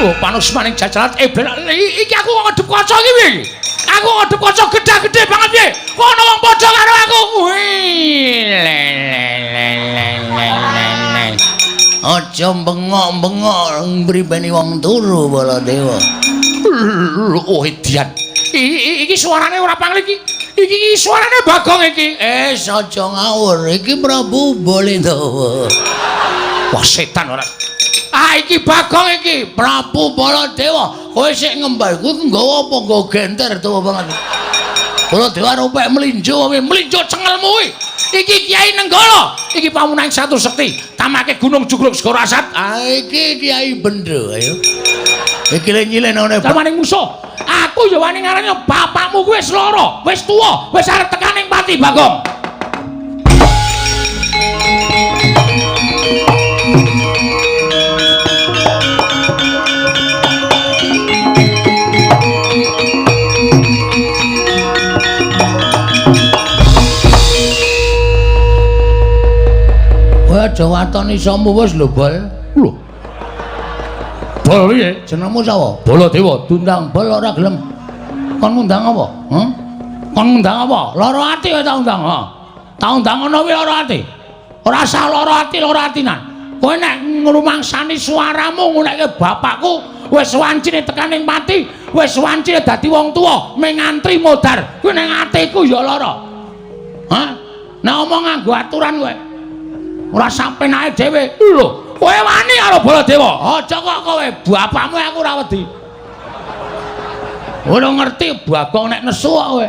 Oh, panus maning jajaran iki aku ngadep kaca iki piye? Aku ngadep kaca gedhe-gedhe banget piye? Kono wong padha karo aku. Aja bengok-bengok mripeni wong turu Baladewa. Oh, edian. Iki suarane ora pangling iki. Iki suarane Bagong iki. Aja ngawur, iki Prabu Balendawa. Wah, setan ora. Ah, iki Bagong iki, Prabu Baladewa. Kowe sik ngembal kuwi nggawa apa nggawa genter tuwa banget. Baladewa rupek mlinjo cengelmu kuwi. Iki Kiai Nenggala, iki pamunaing Satu Sekti, tamake Gunung Jugruk Segara Asat. Ah, iki Kiai Bendro, ayo. Iki nyileh nang Maning musuh. Aku ya wani ngarani bapakmu kuwi wis lara, wis tuwa, wis arep tekaning pati Bagong. Aja watoni somu wis lho, Bol. Lho. Bol piye? Jenengmu sapa? Baladewa. Tundang bol ora gelem. Kon ngundang apa? Hah? Kon ngundang apa? Lara ati kowe tak undang, ha. Tak undang ngono kuwi lara ati. Ora usah lara atinan. Kowe nek ngrumangsani suaramu ngunekke bapakku wis wancine tekaning pati, wis wancine dadi wong tuwa, ming ngantri modar. Kuwi ning atiku ya lara. Hah? Nek omong nganggo aturan kowe. Ora sampe nae dhewe. Lho, kowe wani karo Baladewa. Aja kok kowe bapakmu aku ora wedi. Ora ngerti Bagong nek nesu kok kowe.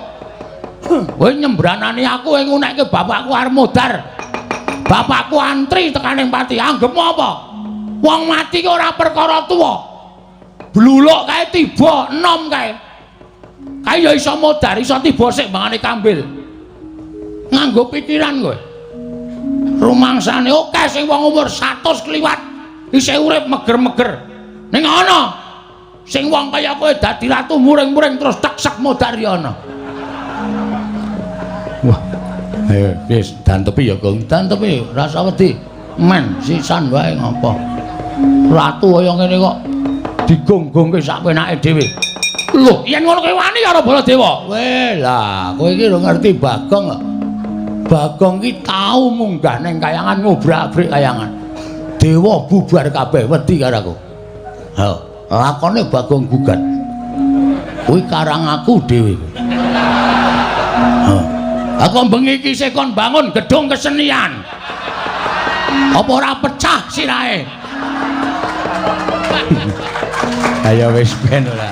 Kowe nyembranani aku kowe ngunekke bapakku arep modar. Bapakku antri tekaning pati. Anggepmu apa? Wong mati ki ora perkara tuwa. Bluluk kae tiba enom kae. Kae ya iso modar, iso tiba sik mangane kambil. Nganggo pikiran kowe. Rumangsane oke sing wong umur 100 kliwat isih urip meger-meger. Ning ana sing wong kaya kowe dadi ratu muring-muring terus teksek modar ya ana. Wah. Ayo wis dantepi ya, Gong. Dantepi, rasa wedi. Men sisan wae ngopo. Ratu kaya ngene kok digonggongke sak penake dhewe. Lho, yen ngono kowe wani karo Baladewa. Weh lah, kowe iki lho ngerti Bagong kok. Bagong ki tau munggah ning kayangan ngobrak-abrik kayangan. Dewa bubar kabeh wedi karo aku. Ha, lakone Bagong gugat. Kuwi karang aku dhewe. Ha. Aku bengi iki sik kon bangun gedung kesenian. Apa ora pecah sirahe? Ayo wis ben ora.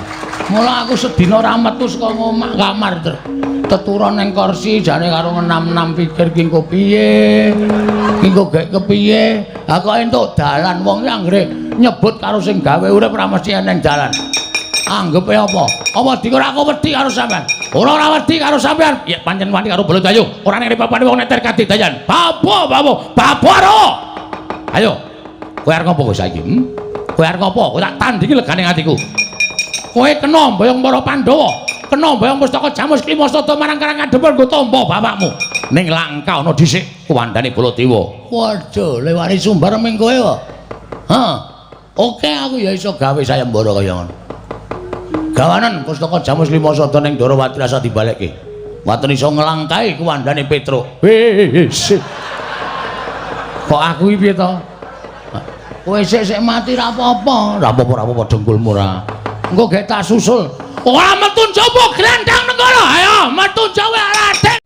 Mula aku sedina ora metu saka omah kamar teturon ning kursi jane karo ngenam-enam pikir ki engko piye. Ki engko gek kepiye? Aku entuk dalan wong ki anggere nyebut karo sing gawe urip ora mesti eneng dalan. Anggepe apa? Apa dikira aku wedi karo sampean? Ora wedi karo sampean. Ya pancen wani karo Baladewa. Ora nek papane wong neter kadidayan. Babaro. Ayo. Kowe arep ngopo saiki? Kowe arep ngopo? Kowe tak tandingi legane atiku. Kowe kena mboyong para Pandhawa. Kena mboyong pustaka Jamus Klimasada marang Karangkandhepel nggo tampa bapakmu. Ning Langka ana dhisik kuwandane Baladewa. Waduh, lewani sumbar ming kowe kok. Hah. Oke aku ya iso gawe sayembara kaya ngono. Gawanan pustaka Jamus Klimasada ning Darawati rasa dibalekke. Waton iso nglangkai kuwandane Petruk. Wis. Kok aku iki piye to? Kowe sik mati ra apa-apa. Ra apa-apa dengkulmu ra. Engko gek tak susul. Ora metu njaba Glendang Nenggala. Ayo metu jawe Raden.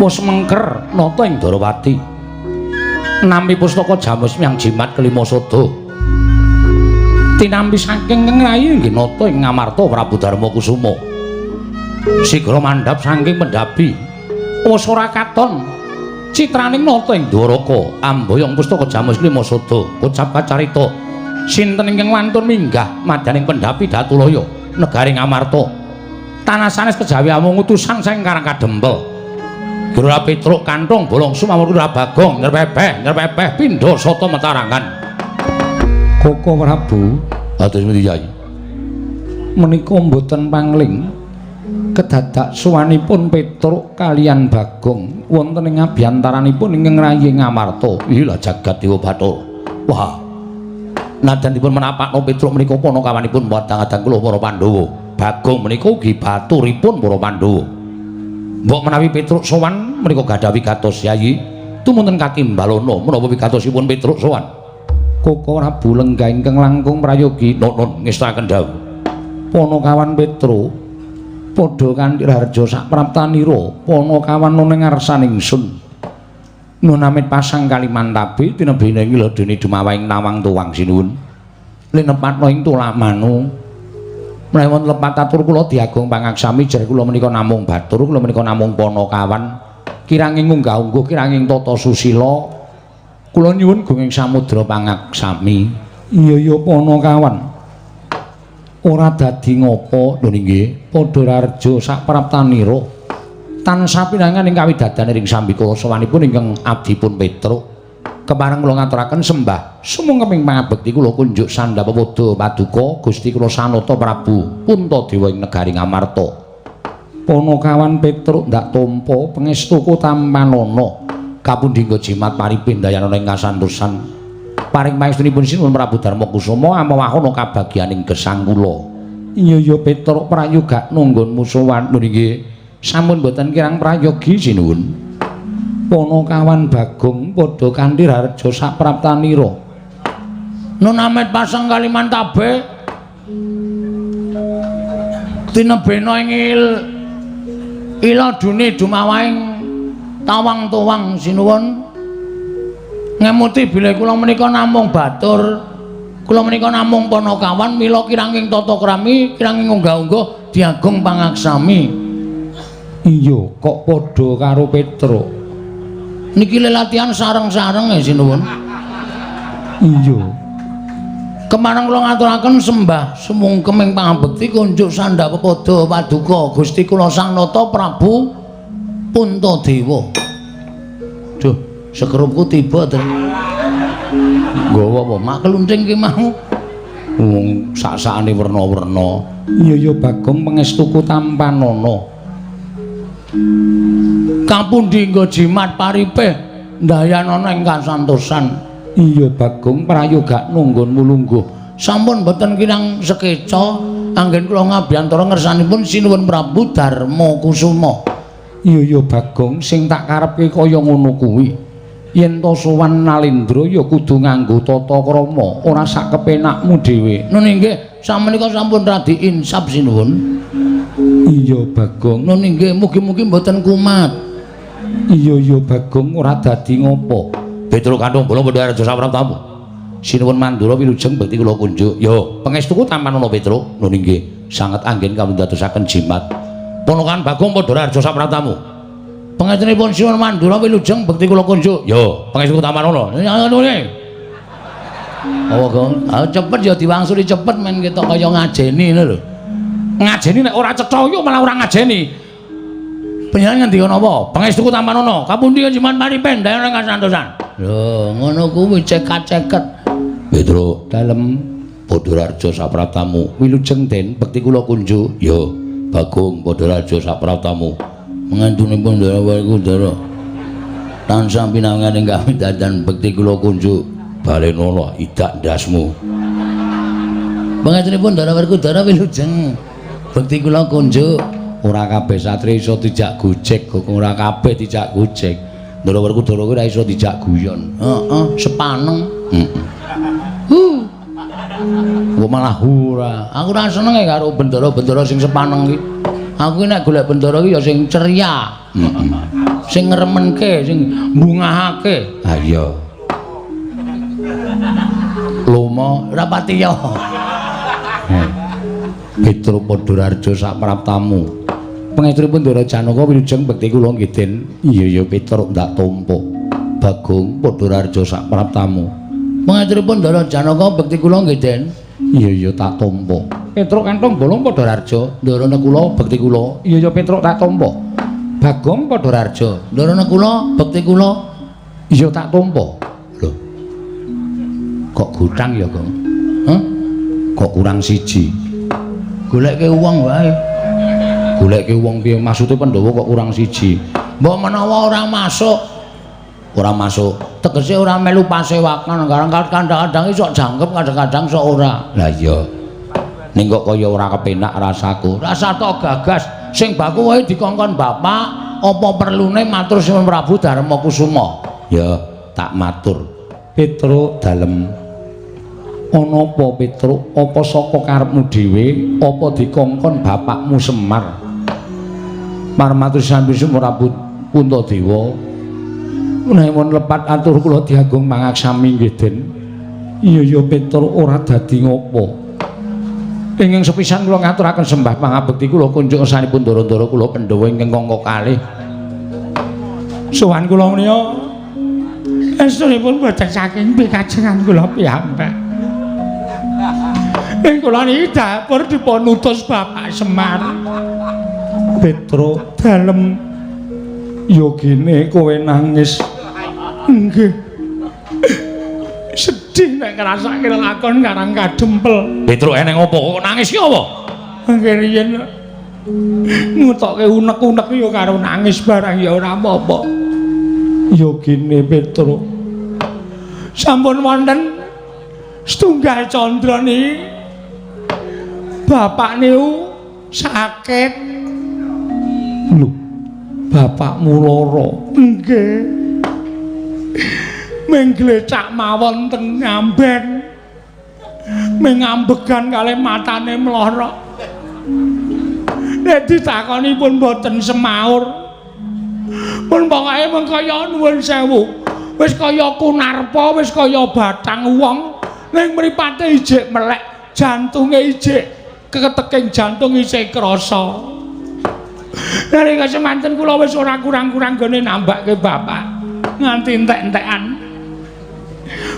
Pus mengker nata ing Darawati. Nampi pustaka Jamus Miang Jimat Klimasada. Tinampi saking ngrayi nggih nata ing ngamarta Prabu Darmakusuma. Sigra mandhap saking pendhapi. Wis ora katon citraning nata ing Dwaraka amboyong pustaka Jamus Klimasada ucap kacarita sinten ingkang wantun minggah madaning pendhapi Datulaya negari Ngamarta tanah sanes kejawi amung utusan saking Karangkandhempel. Gura Petruk kanthong bolong sumamurka Bagong nyerpepeh pindha sata metarangan. Koko Prabu, atus pundi Yai? Menika mboten pangling kedadak suwanipun Petruk kaliyan Bagong wonten ing abyantaranipun ingkang rayi Ngamarta. Iya jagat Dewa Bathara. Wah. Nadanipun menapakno Petruk menika panakawanipun wadang-adang kula para Pandhawa. Bagong menika ugi baturipun para Pandhawa. Mbok menawi Petruk sowan menika gadhah wigatos Yayi tumunten katimbalana menapa wigatosipun Petruk sowan. Koko Prabu lenggah ingkang langkung prayogi nun ngestaken dawuh. Panakawan Petruk padha kanthi harja sak praptanira panakawan ning ngarsaning ingsun. Nun amit pasang Kalimantabe tinebene ngiladeni dumawahing nawang tuwang sinuwun. Linepatno ing tulak manu. Menawi wonten lepat atur kula diagung pangaksami jar kula menika namung batur, kula menika namung panakawan. Kiranging unggah-ungguh kiranging tata susila kula nyuwun gunging samudra pangaksami. Iya panakawan. Ora dadi ngapa lho nggih padha rarja sak praptanira tansah pinangan ing kawidadan ing sambika sawanipun ingkang abdipun Petruk kepareng kula ngaturaken sembah sumengkeping pangabekti kula kunjuk sandhapa pada paduka Gusti kula Sanata Prabu Puntadewa ing negari Ngamarta. Panakawan Petruk ndak tampa pangestuku tampanana kapundhingga jimat paripin dayana ing kasantosan. Paring paestunipun sinuwun Prabu Darmakusuma amawahana kabagyaning gesang kula. Iya Petruk prayoga nunggonmu sowan nggih. Sampun boten kirang prayogi sinuwun. Panakawan Bagong padha kanthi harja sak praptanira. Nun amit pasang Kalimantabe tinebena ing iladune dumawahing tawang tuwang sinuwun. Ngemuti bilih kula menika namung batur, kula menika namung panakawan mila kiranging tata krami, kiranging unggah-ungguh diagung pangaksami. Iya, kok padha karo Petruk. Niki latihan sareng-sareng sinuwun. Iya. Kemareng kula ngaturaken sembah sumungkeming pangabekti kunjuk sandhapa pada paduka Gusti kula Sanata Prabu Puntadewa. Duh, sekerupku tiba to. Nggawa apa maklunting ki mau. Wong sak-sakane werna-werna. Iya Bagong pangestuku tampanana. Kapundi nggo jimat paripe ndayanana ing kasantosan. Iya Bagong prayoga nunggonmu lungguh. Sampun boten kirang sekeca anggen kula ngabyantara ngersanipun sinuwun Prabu Darmakusuma. Iya Bagong sing tak karepke kaya ngono kuwi. Yen to sowan Nalendra ya kudu nganggo tata krama, ora sak kepenakmu dhewe. Nun nggih, samenika sampun radi insap sinuwun. Iya Bagong. Nun nggih, mugi-mugi mboten kumat. Iya Bagong ora dadi ngopo. Petruk kanthong bola padha raja sapraptamu. Sinuwun Mandura wilujeng bekti kula kunjuk. Yo, pangestuku tampanana Petruk. Nun nggih, sanget anggen kawula dadosaken jimat. Ponokan Bagong padha raja sapraptamu. Pangestunipun Sinuwun Mandura wilujeng bekti kula kunjuk. Yo, pangestuku tampanana. Nune. Oh, Gong. Cepet ya diwangsuli cepet men ketok kaya ngajeni ngono lho. Ngajeni nek ora cetha yo malah ora ngajeni. Panjenengan ngendika napa? Pangestuku tampanana. Kapundi jimat paripen dayan kasantosan. Lho, ngono kuwi cekat-ceket. Petruk dalem padha raja sapraptamu. Wilujeng den bekti kula kunjuk. Yo, Bagong padha raja sapraptamu. Mengantunipun Darawarku Dara. Tansah pinangan ing kawidadan bekti kula kunjuk. Balenana idak ndasmu. Mengantunipun Darawarku Dara wilujeng bekti kula kunjuk. Ora kabeh satri iso dijak gojek, ora kabeh dijak gojek. Darawarku Dara kuwi ora iso dijak guyon. Heeh, sepaneng. Kok malah ora. Aku ora seneng karo bendara-bendara sing sepaneng iki. Aku nek golek bendara iki ya sing ceria. Sing ngremenke, sing mbungahake. Ha iya. Lomo ora pati ya. Petruk padha raja sak praptamu. Pangestunipun Ndara Janaka wilujeng bekti kula nggih Den. Iya Petruk ndak tampa. Bagong padha raja sak praptamu. Pangestunipun Ndara Janaka bekti kula nggih Den. Iya tak tampa. Petruk kantong bolong padha raja. Ndarana kula bekti kula. Iya Petruk tak tampa. Bagong padha raja. Ndarana kula bekti kula. Iya tak tampa. Lho. Kok gutang ya, Gong? Hah? Kok kurang siji? Goleke wong wae. Goleke wong piye maksude Pandhawa kok kurang siji. Mbok menawa ora masuk. Ora masuk. Tegese ora melu pasewakan, kadang-kadang iso jangkep, kadang-kadang iso ora. Lah iya. Ning kok kaya ora kepenak rasaku. Rasa tok gagas sing baku wae dikongkon bapak, apa perlune matur Sinuwun Prabu Darmakusuma. Ya, tak matur. Petro dalem. Ana apa Petro? Apa saka karepmu dhewe, apa dikongkon bapakmu Semar? Marmatur Sinuwun Prabu Puntadewa. Menawi lepat atur kula diagung mangaksami nggih Den. Iya ya Petro ora dadi ngopo. Ingkang sepisan kula ngaturaken sembah pangabekti kula kunjuk sanipun Ndara-ndara kula Pandhawa ingkang kangka kalih. Sowan kula menika estunipun boten saking pikajengan kula piyambak. Ing kula niki dapur dipun utus Bapak Semar. Petro dalem yogine kowe nangis. Nggih. Sedih nek ngrasake lakon karang kadempel. Petro eneng apa kok nangis ki apa? Nggih riyen ngutokke unek-unek ya karo nangis barang ya ora apa-apa. Yogine Petro. Sampun wonten setunggal candra niki. Bapak niku sakit. Lho, bapakmu lara. Nggih. Mengglecak mawon teng ngamben. Mengambegan kalih matane mlorok. Nek ditakoni pun boten semaur. Pun pokoke mengkaya nuwun sewu. Wis kaya kunarpa, wis kaya batang wong. Ning mripate ijik melek, jantunge ijik keketeking jantung isih krasa. Nalika semanten kula wis ora kurang-kurang gone nambake bapak. Nganti entek-entekan.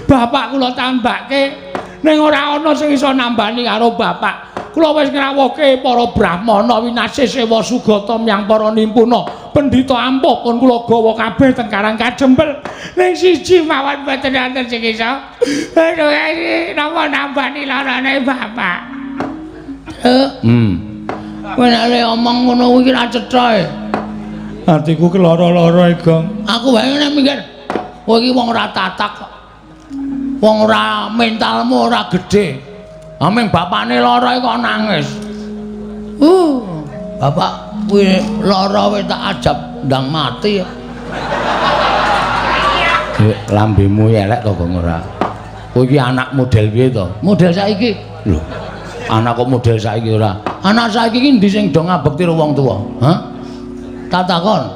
Bapak kula tambake ning ora ana sing iso nambani karo bapak. Kula wis ngrawuhke para brahmana winasih sewa sugata miyang para nimpuna. Pendhita ampuh pun kula gawa kabeh teng Karang Kadempel. Ning siji mawon mboten wonten sing iso. Aduh, napa nambani larane bapak. Kowe nek omong ngono kuwi ra cetha e. Atiku keloro-loro e, Gong. Aku wae nek mikir, kowe iki wong ora tatak kok. Wong ora mentalmu ora gedhe. Ameng bapakne lara kok nangis. Bapak kuwi lara wis tak ajab ndang mati ya. Lambemu elek to, Gong ora. Kowe iki anak model piye to? Model saiki. Lho. Anak kok model saiki ora. Anak saiki iki ndi sing do ngabekti karo wong tuwa? Hah? Tak takon.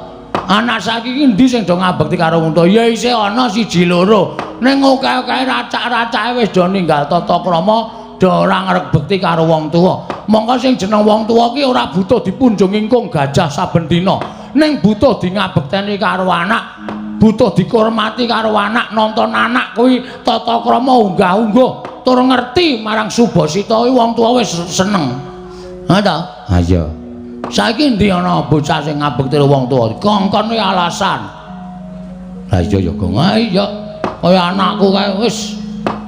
Anak saiki iki ndi sing do ngabekti karo wong tuwa? Ya isih ana siji loro. Ning akeh-akeh racak-racake wis do ninggal tata krama, do ora ngrek bekti karo wong tuwa. Mongko sing jeneng wong tuwa ki ora butuh dipunjung ingkung gajah saben dina. Ning butuh di ngabekteni karo anak, butuh dihormati karo anak, nonton anak kuwi tata krama unggah-ungguh. Tur ngerti marang Subasita kuwi wong tuwa wis seneng. Ha ta? Ha iya. Saiki ndi ana bocah sing ngabekti wong tuwa? Kongkon kuwi alasan. Lah iya ya, Gong. Ha iya. Kaya anakku kae wis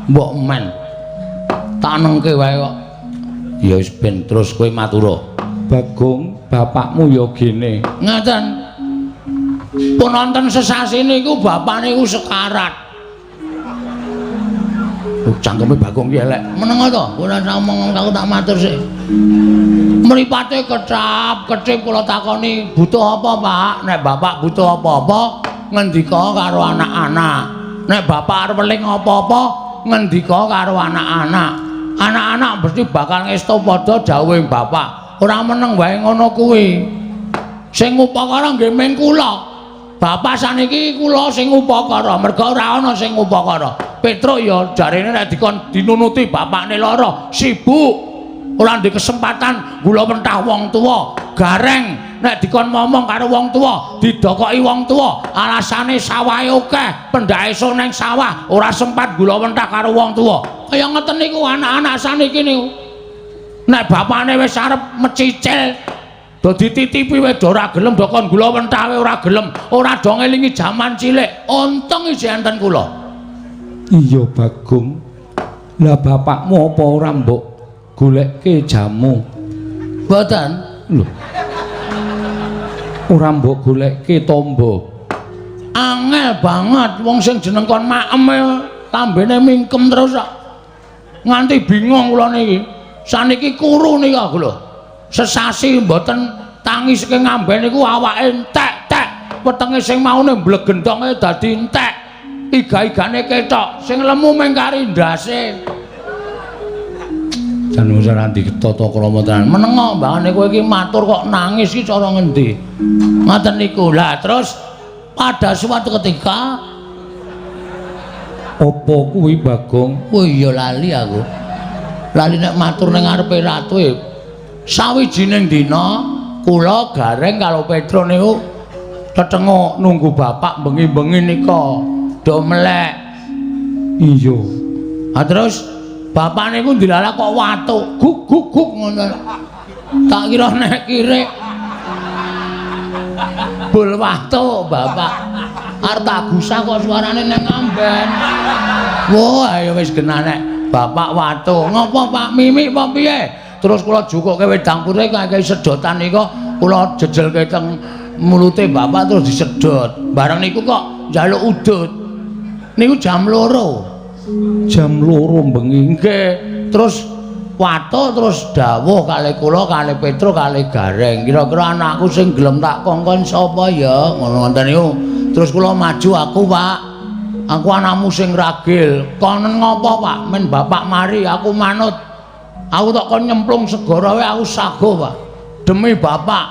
mbok men. Tak nengke wae kok. Ya wis ben terus kowe matura. Bagong, bapakmu ya gene. Ngaten. Pun wonten sesasi niku bapak niku sekarat. Cangkeme Bagong ki elek. Menengo to, ora ngomong aku tak matur sik. Mripate kecap-kecip kula takoni, butuh apa, Pak? Nek bapak butuh apa-apa, ngendika karo anak-anak. Nek bapak arep eling apa-apa, ngendika karo anak-anak. Anak-anak mesti bakal ngestu padha dawuhing bapak. Ora meneng wae ngono kuwi. Sing upakara nggih ming kula. Bapak saniki kula sing upakara, merga ora ana sing upakara. Petruk ya jarene nek dikon dinunuti bapakne lara, sibuk. Ora ndek kesempatan gula mentah wong tuwa, gareng nek dikon ngomong karo wong tuwa, didokoki wong tuwa, alasane sawahe akeh, pendake ning sawah, ora sempat gula mentah karo wong tuwa. Kaya ngeten niku anak-anak saniki niku. Nek bapakne wis arep mecicil, do dititipi wis do ora gelem do kon gula mentah ora gelem, ora do ngelingi jaman cilik. Untung isih enten kula. Iya, Bagong. Lah bapakmu apa ora mbok golekke jamu? Mboten. Lho. Ora mbok goleke tombo. Angel banget wong sing jeneng kon maem lambene mingkem terus kok. Nganti bingung kula niki. Saniki kuru nika aku lho. Sesasi mboten tangi saking ngamben niku awake entek-tek. Wetenge sing maune mblegentonge dadi entek. Iga-igane ketok, sing lemu mung kari ndase. Jan ora ditata krama tenan. Menengo mbangane kowe iki matur kok nangis iki cara ngendi? Ngoten niku. Lah terus pada suatu ketika opo kuwi Bagong? Oh iya lali aku. Lali nek matur ning ngarepe ratu e. Sawijining dina kula Gareng karo Petro niku tetengok nunggu bapak bengi-bengi nika do melek. Iya. Ah terus bapak niku dilalah kok watuk guk ngono. Tak kira nek kirek bul watuk bapak. Arep tak gusah kok suarane ning ngamben. Wah, ya wis genane bapak watuk. Ngopo Pak Mimi apa piye? Terus kula jukuke wedang putih kaya sedotan nika kula jejelke teng mulute bapak terus disedot. Bareng niku kok njaluk udut. Niku jam 2. Jam 2 bengi nggih. Terus watuk terus dawuh kalih kula kalih Petro kalih Gareng. Kira-kira anakku sing gelem tak kongkon sapa ya? Ngono ngoten niku. Terus kula maju aku, Pak. Aku anakmu sing ragil. Konen ngopo, Pak? Men bapak mari aku manut. Aku tak kon nyemplung segara wae aku sago, Pak. Demi bapak.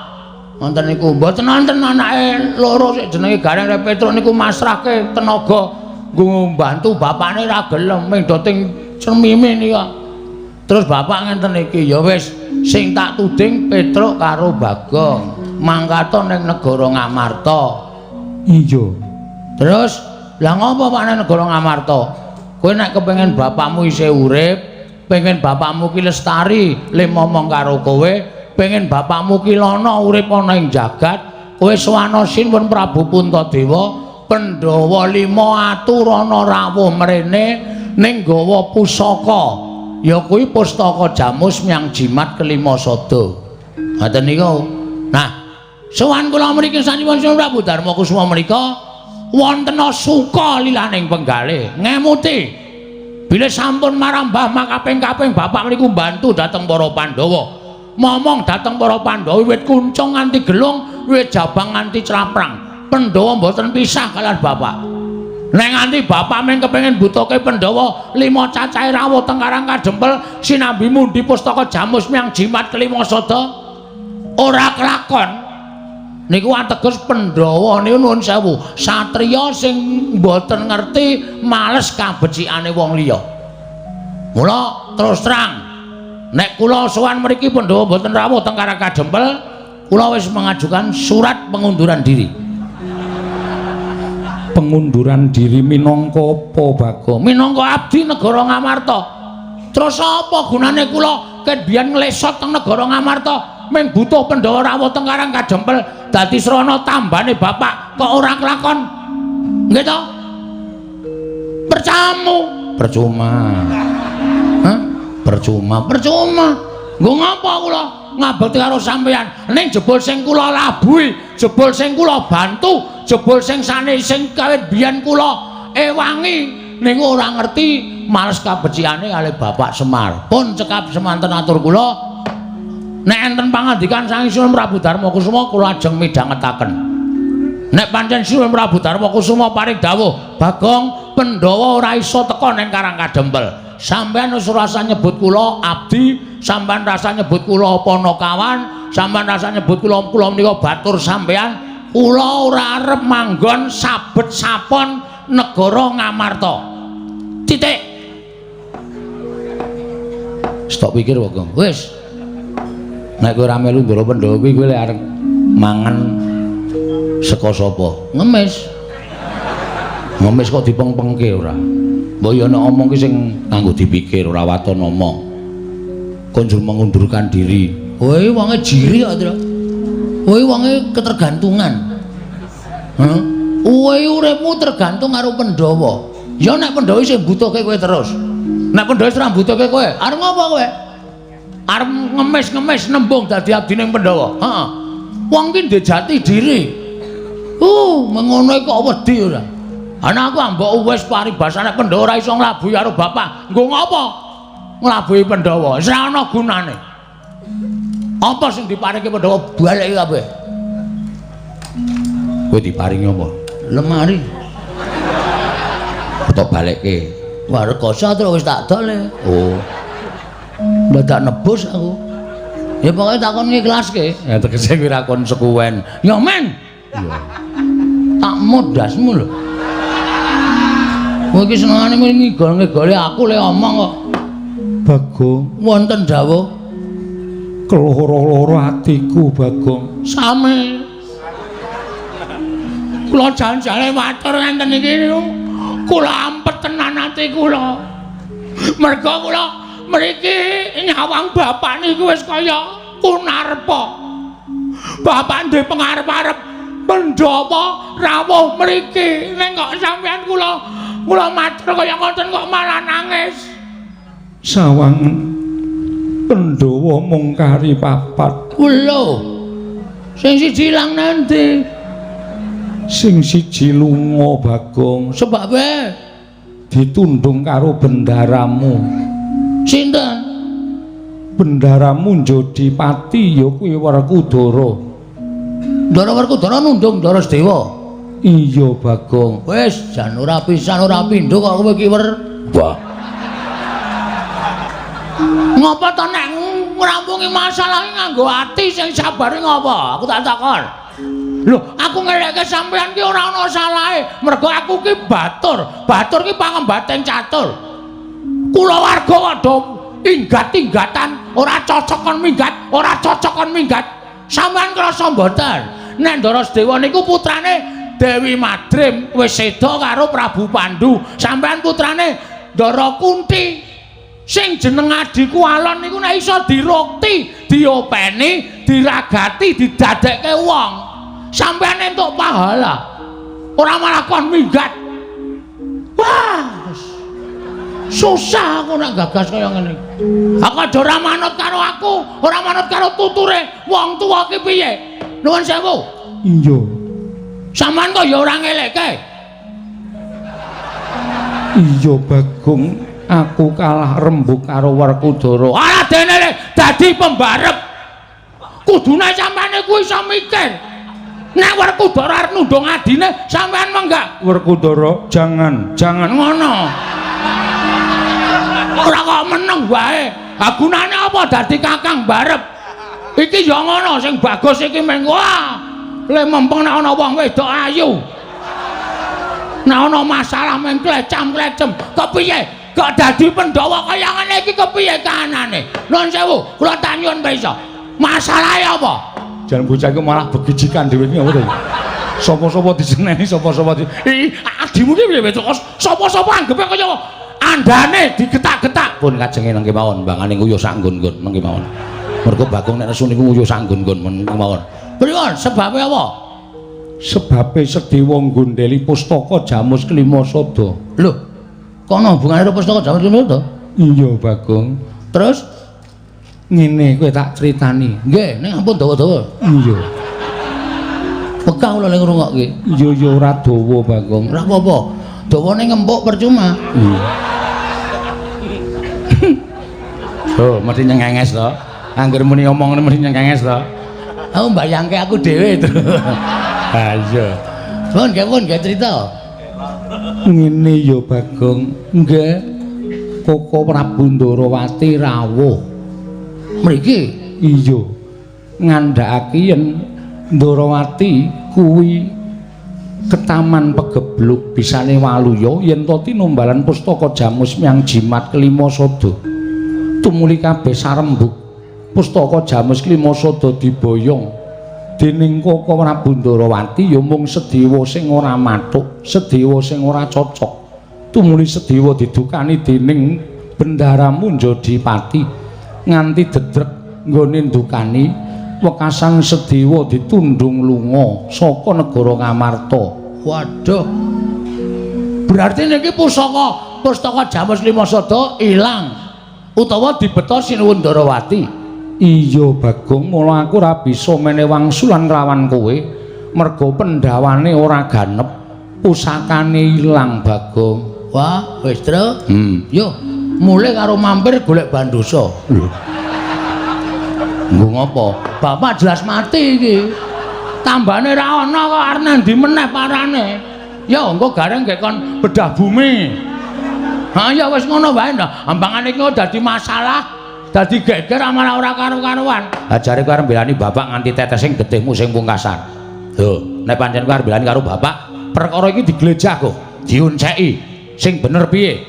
Ngoten niku. Mboten wonten anake loro sik jenenge Gareng karo Petro niku masrahke tenaga nggo mbantu bapakne ra gelem ming doting cermimi nika. Terus bapak ngenten iki, ya wis sing tak tuding Petro karo Bagong. Mangkato ning negara Ngamarta. Iya. Terus lah ngopo Pak ning negara Ngamarta? Kowe nek kepengin bapakmu isih urip, pengen bapakmu ki lestari, le momong karo kowe, pengen bapakmu ki lono urip ana ing jagat, kowe sowana Sinuwun Prabu Puntadewa, Pandhawa 5 aturana rawuh mrene ning gawa pusaka. Ya kuwi pustaka Jamus Myang Jimat kelima sada. Ngoten niku. Nah, sowan kula mriki sampun Sinuwun Prabu Darma Kusuma menika wonten suka lilaning penggalih ngemuti bila sampun marang Mbah makaping-kaping bapak mriku mbantu dhateng para Pandhawa. Momong dhateng para Pandhawa wiwit kuncung nganti gelung, wiwit jabang nganti craprang. Pandhawa mboten pisah kalian bapak. Nek nganti bapak men kepengin butuhke Pandhawa 5 cacahe rawuh teng Karang Kadempel sinambi mundi pustaka Jamus Myang Jimat kelima sada ora kelakon. Niku ateges Pandhawa niku nuwun sewu, satriya sing mboten ngerti males kabecikane wong liya. Mula terus terang, nek kula sowan mriki Pandhawa mboten rawuh teng Karang Kadempel, kula wis mengajukan surat pengunduran diri. Pengunduran diri minangka apa, Bagong? Minangka abdi negara Ngamarta. Terus apa gunane kula ket biyen nglesot teng negara Ngamarta? Ming butuh Pandhawa rawuh teng Karang Kadempel dadi srana tambane bapak kok ora kelakon nggih to percuma hah percuma nggo ngapa kula ngabekti karo sampeyan ning jebul sing kula labuhi jebul sing kula bantu jebul sing sanes sing kawit biyen kula ewangi niku ora ngerti males kabecikane kalih Bapak Semar pun cekap semanten atur kula. Nek enten pangandikan saking Sinuwun Prabu Darma Kusuma kula ajeng midhangetaken. Nek pancen Sinuwun Prabu Darma Kusuma paring dawuh, Bagong Pandhawa ora iso teka ning Karang Kadempel. Sampeyan wis rasa nyebut kula abdi, sampeyan rasa nyebut kula Panakawan, sampeyan rasa nyebut kula menika batur sampeyan. Kula ora arep manggon sabet sapon negara Ngamarta. Titik. Stop pikir Bagong. Wis. Nek kowe ora melu ndara Pandhawa kuwi kowe arep mangan saka sapa? Ngemis. Ngemis kok dipeng-pengke ora. Mbok ya nek omong ki sing kanggo dipikir ora waton omong. Konjur mengundurkan diri. Kowe wonge jiri kok, Tru. Kowe wonge ketergantungan. Heh. Kowe uripmu tergantung karo Pandhawa. Ya nek Pandhawa sing butuhke kowe terus. Nek Pandhawa ora butuhke kowe, arep ngopo kowe? Arep ngemis-ngemis nembung dadi abdine Pandhawa. Heeh. Wong ki ndek jati diri. Mengono iku wedi ora. Ana aku ambek wis paribasane Pandhawa ora iso nglabuhi karo bapak. Nggo ngopo? Nglabuhi Pandhawa. Wis ora ana gunane. Apa sing diparingi Pandhawa baleki kabeh? Kowe diparingi apa? Lemari. Tak balekke. Wah rekoso terus wis tak dol. Oh. Dadak nebus aku. Ya pokoknya takon ngikhlaske. Ya tegese kuwi ra kon sekuwen. Ya men. Iya. Tak modasmu lho. Kowe iki senengane ngigol-ngigoli aku le omong kok. Bagong, Wonten dawuh keloro-loro atiku, Bagong. same. Kula jan-jane matur ngenten iki niku. Kula ampet tenan ati kula. Merga kula mriki nyawang bapak niku wis kaya kunarpa. Bapak ndek pengarep-arep Pandhawa rawuh mriki ning kok sampeyan kula matur kaya ngoten kok malah nangis. Sawangen Pandhawa mung kari papat. Lho. Sing siji ilang nanti. Sing siji lunga, Bagong. Sebabe Ditundung karo bendaramu. sinten? Bendaramu Jodipati ya kuwi Werkudara. Ndara Werkudara nundung Ndara Sedewa. Iya, Bagong. Wis jan ora pisan ora pindho kok kowe ki Wah. Ngapa to nek ngrampungi masalah nganggo ati sing sabare ngapa? Aku tak takon. Lho, aku ngelekke sampean ki ora ana salahe. Mergo aku ki batur. Batur ki pangembating catur. Kula warga kok do inggat-inggatan, ora cocok kon minggat, ora cocok kon minggat. Sampeyan krasa mboten? Nek Ndara Sedewa niku putrane Dewi Madrim wis seda karo Prabu Pandu. Sampeyan putrane Ndara Kunti. Sing jeneng adiku Alon niku nek iso dirukti, diopeni, diragati, didadekke wong. Sampeyan entuk pahala. Ora malah kon minggat. Wah. Susah aku nek gagas kaya ngene. Aku aja ora manut karo aku, ora manut karo tuture wong tuwa ki piye. Nuwun sewu. Iya. Sampeyan kok ya ora ngelekke. Iya, Bagong. Aku kalah rembug karo Werkudara. Ora dene dadi pembarep. Kudune sampeyan kuwi iso mikir. Nek Werkudara arep nundung adine, sampeyan menggak. Werkudara, jangan Ngono. Ora kok meneng wae. Ha gunane apa dadi kakang barep? Iki ya ngono sing bagus iki meng wah. Le mempeng nek ana wong wedok ayu. Nek ana masalah meng klecam-klecem, kepiye? Kok dadi Pandhawa kaya ngene iki kepiye kahanane? Nuwun sewu, kula tak nyuwun pesa. Masalahe apa? Jan bocah iku malah begijikan dhewe iki ngono. Sapa-sapa diseneni, sapa-sapa di Adimu ki piye Cok? Sapa-sapa anggepe kaya andane digetak-getak. Pun kajenge nengke mawon, mbangane nguyuh sak nggon-nggon nengke mawon. Mergo Bagong nek nesu niku nguyuh sak nggon-nggon nengke mawon. Pripun sebabe apa? Sebabe Sedewa nggondheli pustaka Jamus Klima Sada. Lho, kono hubungane karo pustaka Jamus Klima Sada? Iya, Bagong. Terus Ngene kowe tak critani. nggih, ning ampun dawa-dawa. Iya. Bekah kula ning ngrungokke. Iya ya ora dawa, Bagong. Ora apa-apa. Dawane ngempuk percuma. Iya. Oh, mesti nyengenges to. Angger muni omong ngene mesti nyengenges to. Aku mbayangke aku dhewe itu. Ha iya. Pun nggih cerita. Ngene ya, Bagong. Nggih. Koko Prabu Ndarawati rawuh. Mriki Iya. Ngandhakake yen Ndarawati kuwi ketaman pegebluk bisane waluya yen to tinumbalan pustaka Jamus Myang Jimat Klima Sada. Tumuli kabeh sarembug pustaka Jamus Klima Sada diboyong dening Koko Prabu Ndarawati ya mung Sedewa sing ora mathuk, Sedewa sing ora cocok. Tumuli Sedewa didukani dening bendaramu Jodipati nganti dedrek nggone ndukani wekasan Sedewa ditundung lunga saka negara Ngamarta. waduh. Berarti niki pustaka Jamus Klima Sada ilang utawa dibeta Sinuwun Ndarawati. Iya Bagong, mula aku ora bisa meneh wangsulan rawan kowe merga pendhawane ora ganep, pusakane ilang Bagong. Wah, wis Tru. Yo, mulai karo mampir golek bandosa. Lho. Nggo ngopo? Bapak jelas mati iki. Tambane ra ana kok arep ndi meneh parane. Ya engko gareng gek kon bedah bumi. Ha ya wis ngono wae ndak. Ambangane iki dadi masalah, dadi geger malah ora karo-karuan. Ha jare kowe arep mbelani bapak nganti tetesing getihmu sing pungkasan. Lho, nek pancen kowe arep mbelani karo bapak, perkara iki diglejah kok, diunceki. Sing bener piye?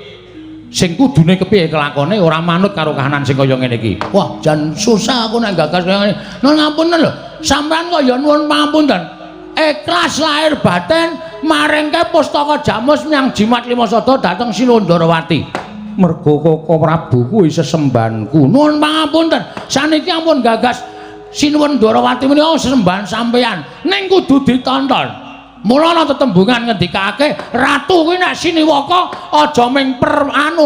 Sing kudune kepiye kelakone ora manut karo kahanan sing kaya ngene iki. Wah, jan susah aku nek gagas kaya ngene. Nun ngapunten lho, sampean kok ya nuwun pangapunten. Ikhlas lahir batin maringke pustaka Jamus Myang Jimat Limasada dhateng Sinundarawati. Merga Koko Prabu kuwi sesembahanku. Nuwun pangapunten, saniki ampun gagas Sinundarawati menika sesembahan sampeyan ning kudu ditonton. Mula ana tetembungan ngendikake ratu kuwi nek siniwaka aja ming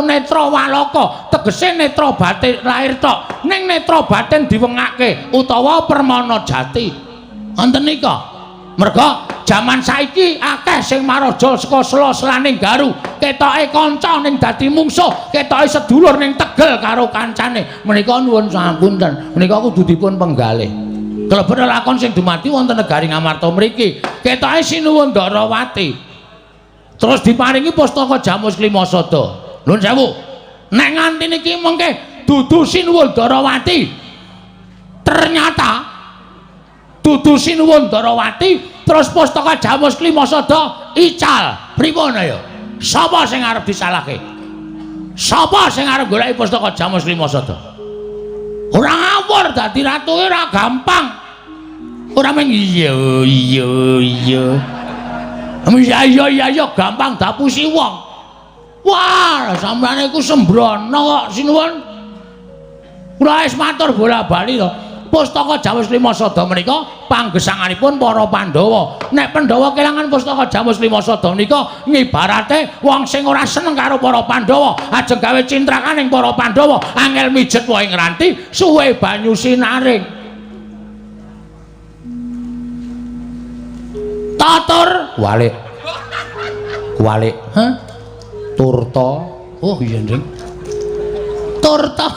netra walaka, tegese netra batin lahir tok, ning netra batin diwengake utawa permana jati. Wonten nika. Merga jaman saiki akeh sing maraja saka sela-selaning garu, ketoke kanca ning dadi mungsuh, ketoke sedulur ning tegel karo kancane. Menika nuwun sapunten, menika kudu dipun penggalih. Kelebet lakon sing dumadi wonten negari Ngamarta mriki, ketoke Sinundarawati. Terus diparingi pustaka Jamus Limasada. Nuwun sewu. Nek nganti niki mengke dudu Sinundarawati. Ternyata dudu Sinundarawati, terus pustaka Jamus Limasada ical. Pripun ya? Sapa sing arep disalahke? Sapa sing arep goleki pustaka Jamus Limasada? Ora ngawur dadi ratu ora gampang. Ora mung iya. Iya gampang dapusi wong. Wah, sampeyan iku sembrono kok sinuwun. Kula wis matur bola-bali to. Pustaka Jamus Limasada menika panggesanganipun para Pandhawa. Nek Pandhawa kelangan pustaka Jamus Limasada menika ngibarate wong sing ora seneng karo para Pandhawa, ajeng gawe cintrakaning para Pandhawa, angel mijet wae ngranti, suwe banyu sinaring. Tatur Walik. Kualik. Hah? Turta. Oh iya, Ndring. Turta.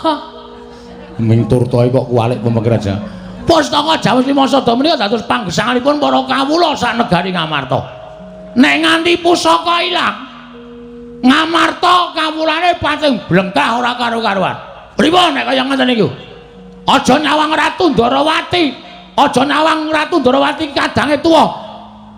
Ming turta kok kualik pemengger. Pustaka Jamus Limasada menika dados panggesanganipun para kawula sak negari Ngamarta. Nek nganti pusaka ilang, Ngamarta kawulane pating blengkah ora karo-karuan. Pripun nek kaya ngoten niku? Aja nyawang Ratu Ndarawati. Aja nyawang Ratu Ndarawati kadange tuwa.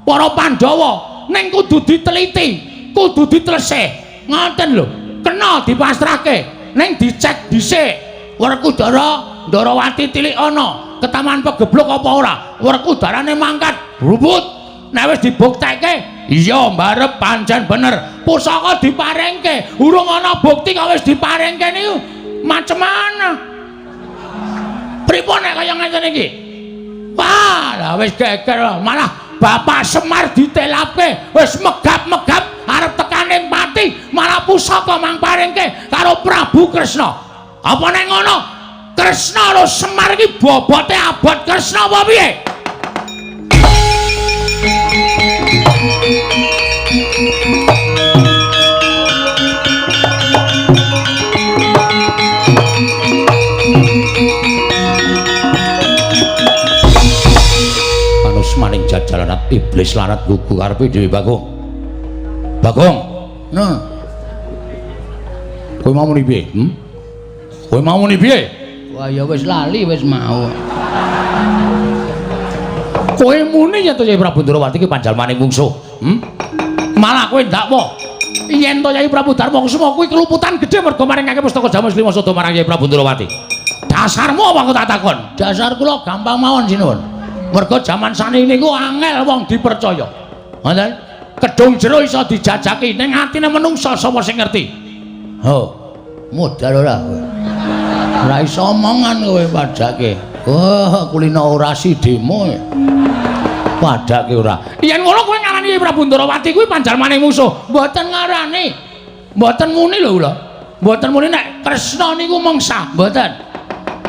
Para Pandhawa ning kudu diteliti, kudu ditelesih. Ngoten lho, kena dipasrahke, ning dicek dhisik. Werkudara Ndarawati tilik ana, ketaman pegeblok apa ora? Werkudarane mangkat brubut. Nek wis dibuktekke, iya mbarep pancen bener. Pusaka diparingke, urung ana bukti kok wis diparingke niku. Macem mana? Pripun nek kaya ngene iki? Wah, lah wis geger malah Bapak Semar ditelapke, wis megap-megap arep tekaning pati, malah pusaka mang paringke karo Prabu Kresna. Apa nek ngono? Kresna lho Semar iki bobote abot Kresna apa piye? Manus maning jajalanat iblis lanat gugu karepe dhewe Bagong. Bagong. Nah. Kowe mau muni piye? Kowe mau muni piye? Wah ya wis lali wis mau. Kowe muni yen to Yai Prabu Ndarawati ki panjalmaning mungsuh. Malah kowe ndak apa. Yen to Yai Prabu Darmakusuma kuwi keluputan gedhe merga maringake pustaka Jamus Limasada marang Yai Prabu Ndarawati. Dasarmu apa kok tak takon? Dasar kula gampang mawon sinuwun. Merga jaman saniki niku angel wong dipercaya. Ngoten. Kedung jero iso dijajaki ning atine menungsa sapa sing ngerti? Ho. Modal ora kowe. Ora iso omongan kowe padake. Oh, kulino orasi demo. Padake ora. Yen ngono kowe ngarani Yai Prabu Ndarawati kuwi panjalmaning musuh. Mboten ngarani. Mboten muni lho kula. Mboten muni nek Kresna niku mangsa, mboten.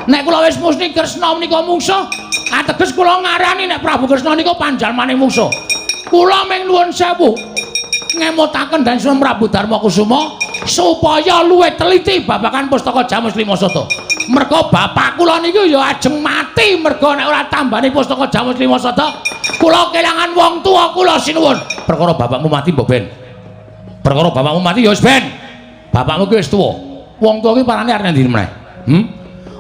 Nek kula wis musni Kresna menika mungsuh, ateges kula ngarani nek Prabu Kresna nika panjalmaning mungsuh. Kula ming nuwun sewu ngemutaken dan Sunan Prabu Darmakusuma supaya luwih teliti babagan pustaka Jamus Limasata. Merga bapak kula niku ya ajeng mati merga nek ora tambani pustaka Jamus Limasata, kula kelangan wong tuwa kula sinuwun. Perkara bapakmu mati mbok ben. Perkara bapakmu mati ya wis ben. Bapakmu ki wis tuwa. Wong tuwa ki parane arep ndi meneh?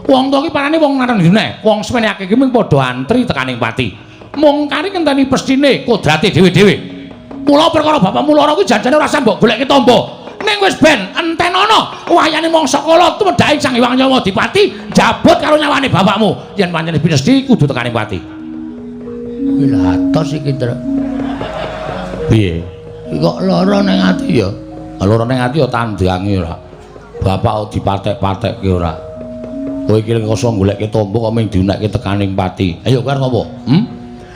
Wong tuwa ki parane wong nang ndi meneh? Wong semene akeh ki mung padha antri tekaning pati. Mung kari ngenteni pestine kodrate dhewe-dhewe. Mula perkara bapakmu lara kuwi janjane ora usah mbok goleki tampa. Ning wis ben entenono wayane mangsa kala tumedhaing Sang Hyang Nyawa Dipati jabut karo nyawane bapakmu. Yen pancen pinesti kudu tekaning pati. Kuwi lha atos iki, Tru. Piye? Iki kok lara ning ati ya? Lara ning ati ya tandange ora. Bapak dipatek-patekke ora. Kowe iki kosok goleki tampa kok ming diunekke tekaning pati. Ayo kowe arep ngopo?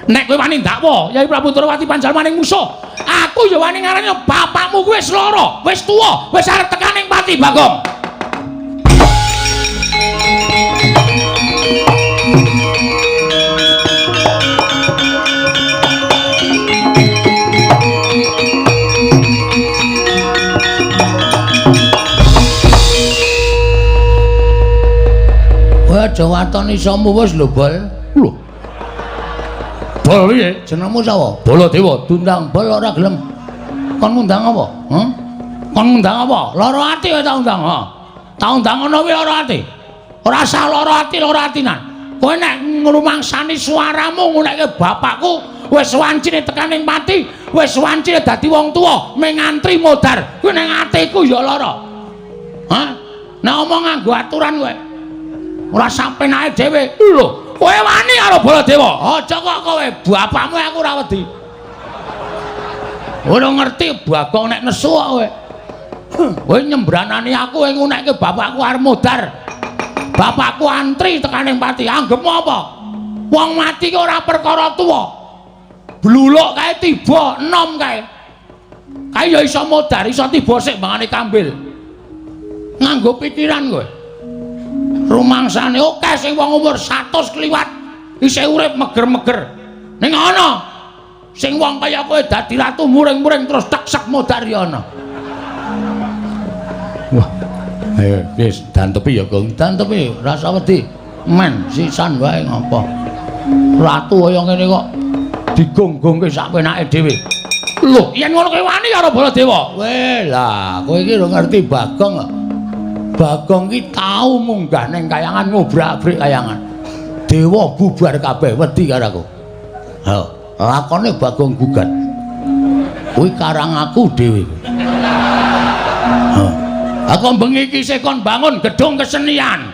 Nek kowe wani ndakwa, Yai Prabu Durawati panjalmaning musuh, aku ya wani ngarani bapakmu kuwi wis lara, wis tuwa, wis arep tekaning pati, Bagong. Kowe aja watoni isamu wis lho, Bol. Lho. Bol piye? Jenengmu sapa? Baladewa. Dundang bol ora gelem. Kon ngundang apa? Kon ngundang apa? Lara ati wae tak undang. Tak undang ngono kuwi lara ati. Ora usah lara ati, lara atinan. Kowe nek ngrumangsani suaramu ngunekke bapakku wis wancine tekaning pati, wis wancine dadi wong tuwa, ming antri modar. Kuwi ning atiku ya lara. Hah? Nek omong nganggo aturan kowe. Ora sampe nae dhewe. Lho, kowe wani karo Baladewa. Aja kok kowe bapakmu aku ora wedi. Ora ngerti Bagong nek nesu kok kowe. Kowe nyembranani aku kowe ngunekke bapakku arep modar. Bapakku antri tekaning pati. Anggepmu apa? Wong mati ki ora perkara tuwa. Bluluk kae tiba enom kae. Kae ya iso modar, iso tiba sik bangane kambil. Nganggo pikiran kowe. Rumangsane akeh sing wong umur 100 kliwat isih urip meger-meger. Ning ana sing wong kaya kowe dadi ratu muring-muring terus teksek modar ya ana. Wah. Ayo wis dantepi ya, Gong. Dantepi, rasa wedi. Men sisan wae ngopo. Ratu kaya ngene kok digonggongke sak penake dhewe. Lho, yen ngono kowe wani karo Baladewa. Weh lah, kowe iki ora ngerti Bagong kok. Bagong ki tau munggah ning kayangan ngobrak-abrik kayangan. Dewa bubar kabeh wedi karo aku. Ha, lakone Bagong gugat. Kuwi karang aku dhewe. Ha. Aku bengi iki sik kon bangun gedung kesenian.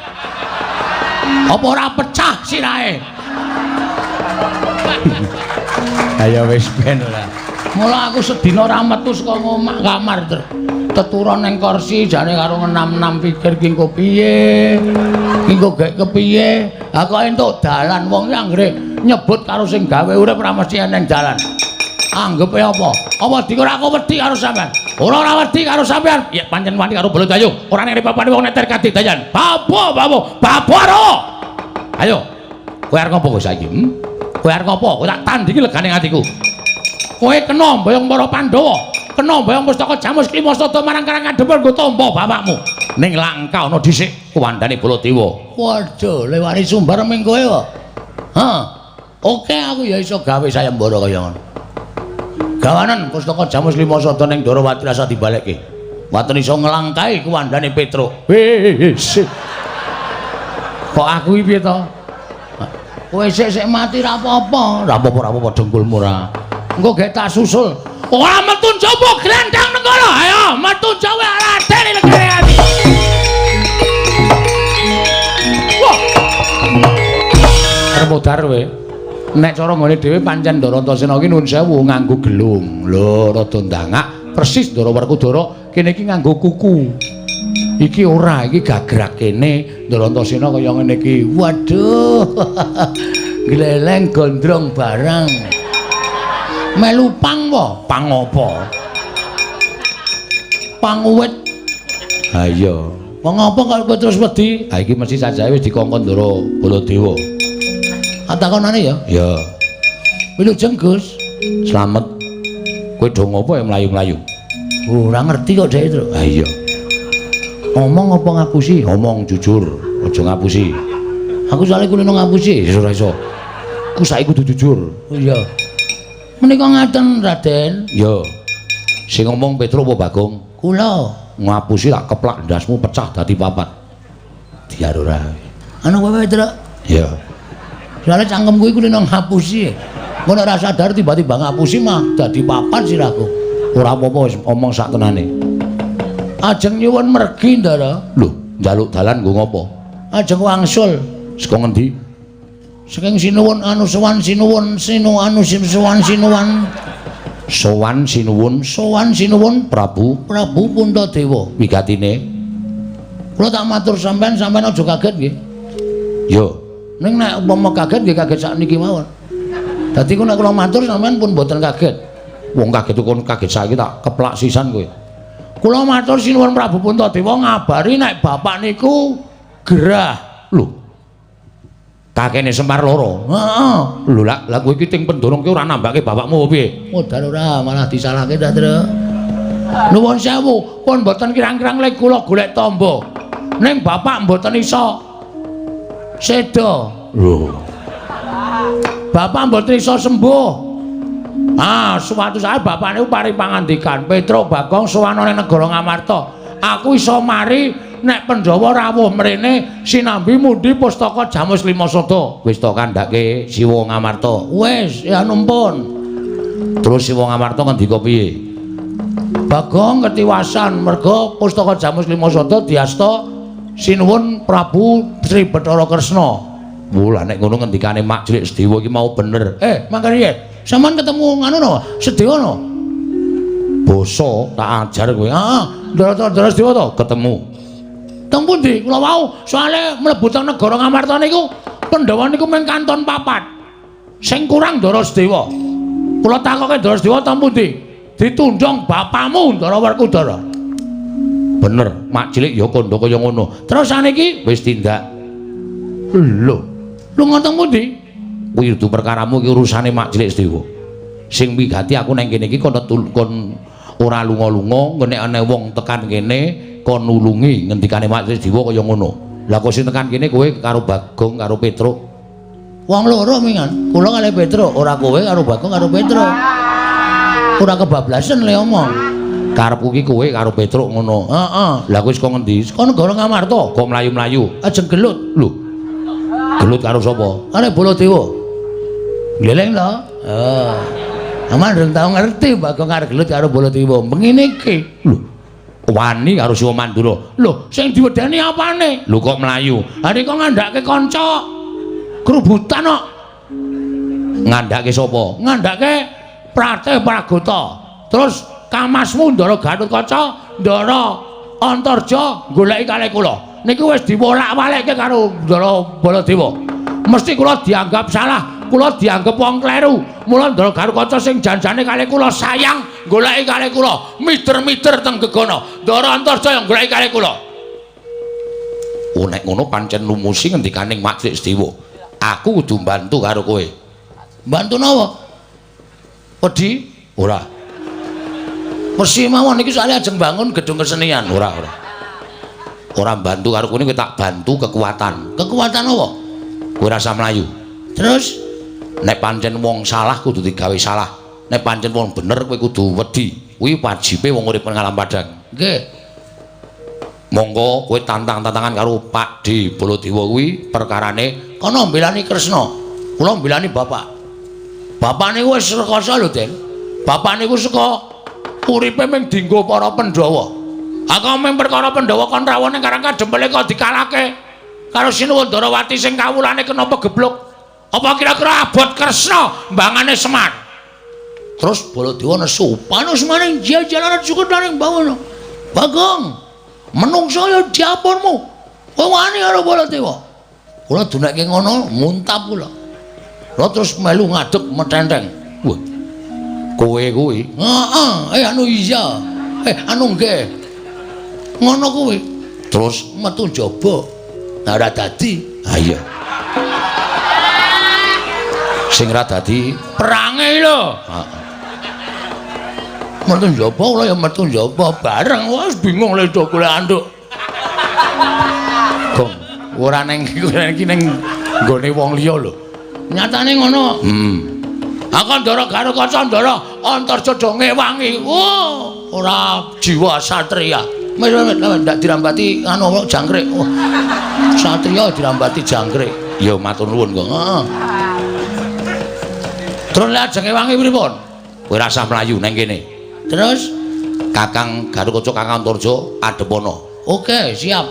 Apa ora pecah sirahe? Ayo wis ben ora. Mula aku sedina ora metu saka kamar teturon ning kursi jane karo ngenam-enam pikir ki engko piye. Ki engko gek kepiye? Ha kok entuk dalan wong ki anggere nyebut karo sing gawe urip ora mesti eneng dalan. Anggepe apa? Apa dikira aku wedi karo sampean? Ora wedi karo sampean. Ya pancen wani karo Baladayung. Ora nek papane wong neter kadidayan. Babaro. Ayo. Kowe arep ngopo saiki? Kowe arep ngopo? Kowe tak tandingi legane atiku. Kowe kena mboyong para Pandhawa, kena mboyong pustaka Jamus Klimasada marang Karangadhepur nggo tampa bapakmu. Ning Langka ana dhisik kuwandane Baladewa. Waduh, lewani sumbar ming kowe kok. Hah. Oke aku ya iso gawe sayembara kaya ngono. Gawanen pustaka Jamus Klimasada ning Darawati rasa dibalekke. Waten iso nglangkai kuwandane Petruk. Wis. Kok aku iki piye to? Kowe sik mati ra apa-apa. Ra apa-apa dengkulmu ra. Engko gek tak susul. Ora metu njaba glendang negara. Ayo, metu jawe Raden negare ati. Wah. Arep modar kowe. Nek cara ngene dhewe pancen Ndarantasena ki nuwun sewu nganggo gelung. Lho, rada ndangak persis Ndara Werkudara kene iki nganggo kuku. Iki ora, iki gagrak kene Ndarantasena kaya ngene iki. Waduh. Gleleng gondrong barang. Melu pang apa? Pang apa? Pang uwit. Ha iya, Wong apa kok kowe terus wedi? Ha iki mesti sajae wis dikongkon Ndara Baladewa. Atakonane ya. Ya, Wilujeng Gus. slamet. Kowe do ngopo ya mlayu-mlayu? Ora ngerti kok dhek itu. Ha iya. Ngomong apa ngapusi? Ngomong jujur, aja ngapusi. Aku soalnya kulino ngapusi. Wis ora iso. Ku saiki kudu jujur. Oh iya. Menika ngaten Raden. Ya. Sing ngomong Petro apa Bagong? Kula. Ngapusi tak keplak ndasmu pecah dadi papat. Diar ora. Anu kowe Truk. Ya. Soalnya cangkem kuwi kulino ngapusi. Ngono ora sadar tiba-tiba ngapusi mah dadi papat sirahku. Ora apa-apa wis omong sak tenane. Ajeng nyuwun mergi Ndara. Lho, njaluk dalan nggo ngopo? Ajeng wangsul. Saka ngendi? Saking sinuwun anu sowan sinuwun sinu anu sowan sinuwan. Sowan sinuwun Sowan sinuwun Prabu Prabu Puntadewa. wigatine. Kula tak matur sampean aja kaget nggih. Yo, Ning nek umpama kaget nggih kaget sakniki mawon. Dadi kula matur sampean pun mboten kaget. wong kaget kon kaget saiki tak keplak sisan kowe. Kula matur sinuwun Prabu Puntadewa ngabari nek bapak niku gerah. Lho. Kakene Semar loro. Heeh. Lho lah kowe iki ting pendorong ki ora nambake bapakmu piye? Modal ora malah disalahke ta, Truk. Nuwun sewu, pun mboten kirang-kirang lek kula golek tamba. Ning bapak mboten iso seda. Lho. Bapak mboten iso sembuh. Suatu saat bapak niku paring pangandikan, Petro Bagong sowan ning negara Ngamarta. Aku iso mari nek Pandhawa rawuh mrene sinambi mundi pustaka Jamus Limasada. Wis to kandhake Siwa Ngamarta. Wis, ya numpun. Terus Siwa Ngamarta ngendika piye? Bagong ketiwasan merga pustaka Jamus Limasada diasta sinuwun Prabu Sri Bathara Kresna. Lah nek ngono ngendikane Mak Cilik Sedewa iki mau bener. Mangkane yen sampean ketemu nganu no, Sedewa no. Basa tak ajar kowe. Ndara Sedewa to. Ketemu. Teng pundi? Kula wau soalé mlebu teng negara Ngamarta niku Pandhawa niku mung kanton papat. Sing kurang Ndara Sedewa. Kula takoke Ndara Sedewa teng pundi? Ditundhong bapakmu Ndara Werkudara. Bener, Mak Cilik ya kandha kaya ngono. Terus saniki Wis tindak. lho ngoten pundi? Kuwi kudu perkaramu iki urusane Mak Cilik Sedewa. Sing wigati aku nang kene iki kon ora lunga-lunga, nek ana wong tekan kene kon nulungi ngendikane Mak Cilik Sedewa kaya ngono. Lah kok sing tekan kene kowe karo Bagong karo Petro. Wong loro mingan. Kula kalih Petro, ora kowe karo Bagong karo Petro. Ora kebablasan le omong. Karepku iki kowe karo Petro ngono. Heeh. Lah kowe saka ngendi? Saka negara Ngamarta. Kok mlayu-mlayu? Ajeng gelut. Lho. Gelut karo sapa? Kare Baladewa. Gleleng to? Aman reng tau ngerti Bagong karo gelut karo Baladewa. Mengene iki. Lho. Wani karo Siwa Mandura. Lho, sing diwedani apane? Lho kok mlayu? Hari kok ngandhake kanca kerubutan kok. Ngandhake sapa? Ngandhake Pratih Pragota. Terus kamasmu Ndara Gatotkaca, Ndara Antarja goleki kalih kula. Niku wis diwolak-walikke karo Ndara Baladewa. Mesti kula dianggap salah, kula dianggap wong kleru. Mula Ndara Gatotkaca sing janjane kalih kula sayang goleki kalih kula, miter-miter teng gegana. Ndara Antarja yang goleki kalih kula. Oh nek ngono pancen lumusi ngendikaning Mak Cilik Sedewa. Aku kudu bantu karo kowe. Bantu napa? Wedi? Ora. Persi mawon iki soalnya ajeng bangun gedung kesenian. Ora. Ora bantu karo kowe kowe tak bantu kekuatan. Kekuatan apa? Kowe rasa mlayu. Terus Nek pancen wong salah kudu digawe salah. Nek pancen wong bener kowe kudu wedi. Kuwi wajibe wong urip nang alam padang. nggih. Monggo kowe tantang-tantangan karo Pak D Baladewa kuwi perkarane Kono mbelani Kresna. Kula mbelani bapak. Bapak niku wis rekoso lho, Den. Bapak niku saka uripe ming dienggo para Pandhawa. Aku ming perkara Pandhawa kon rawone karang kadempele kok dikalahke karo Sinuwun Darawati sing kawulane kena pegebluk. Apa kira-kira abot Kresna mbangane Semar? Terus Baladewa nesu, "Panus maning jajalan cukup ning bangun." Bagong, menungso ya diapunmu. Kowe wani karo Baladewa. Kula dunake ngono, muntap kula. Lha terus melu ngadeg metenteng. Wah. kowe kuwi. Heeh, anu iya. Anu nggih. Ngono kuwi. Terus metu njaba. Nah ora dadi. ha iya. Sing ra dadi Perange lho. heeh. Metu njaba kula ya metu njaba bareng wis bingung le do golek anduk. Gong, ora neng iki ning nggone wong liya lho. Nyatane ngono. Akandara Garukaca Ndara Antarja do ngewangi. Oh, ora jiwa satria. Wis ndak dirambati anu jangkrik. Oh, satria dirambati jangkrik. Ya matur nuwun kok. Heeh. Terus lajeng ngewangi pripun? Kowe rasah mlayu neng kene. Terus Kakang Garukaca Kakang Antarja adepono. oke, siap.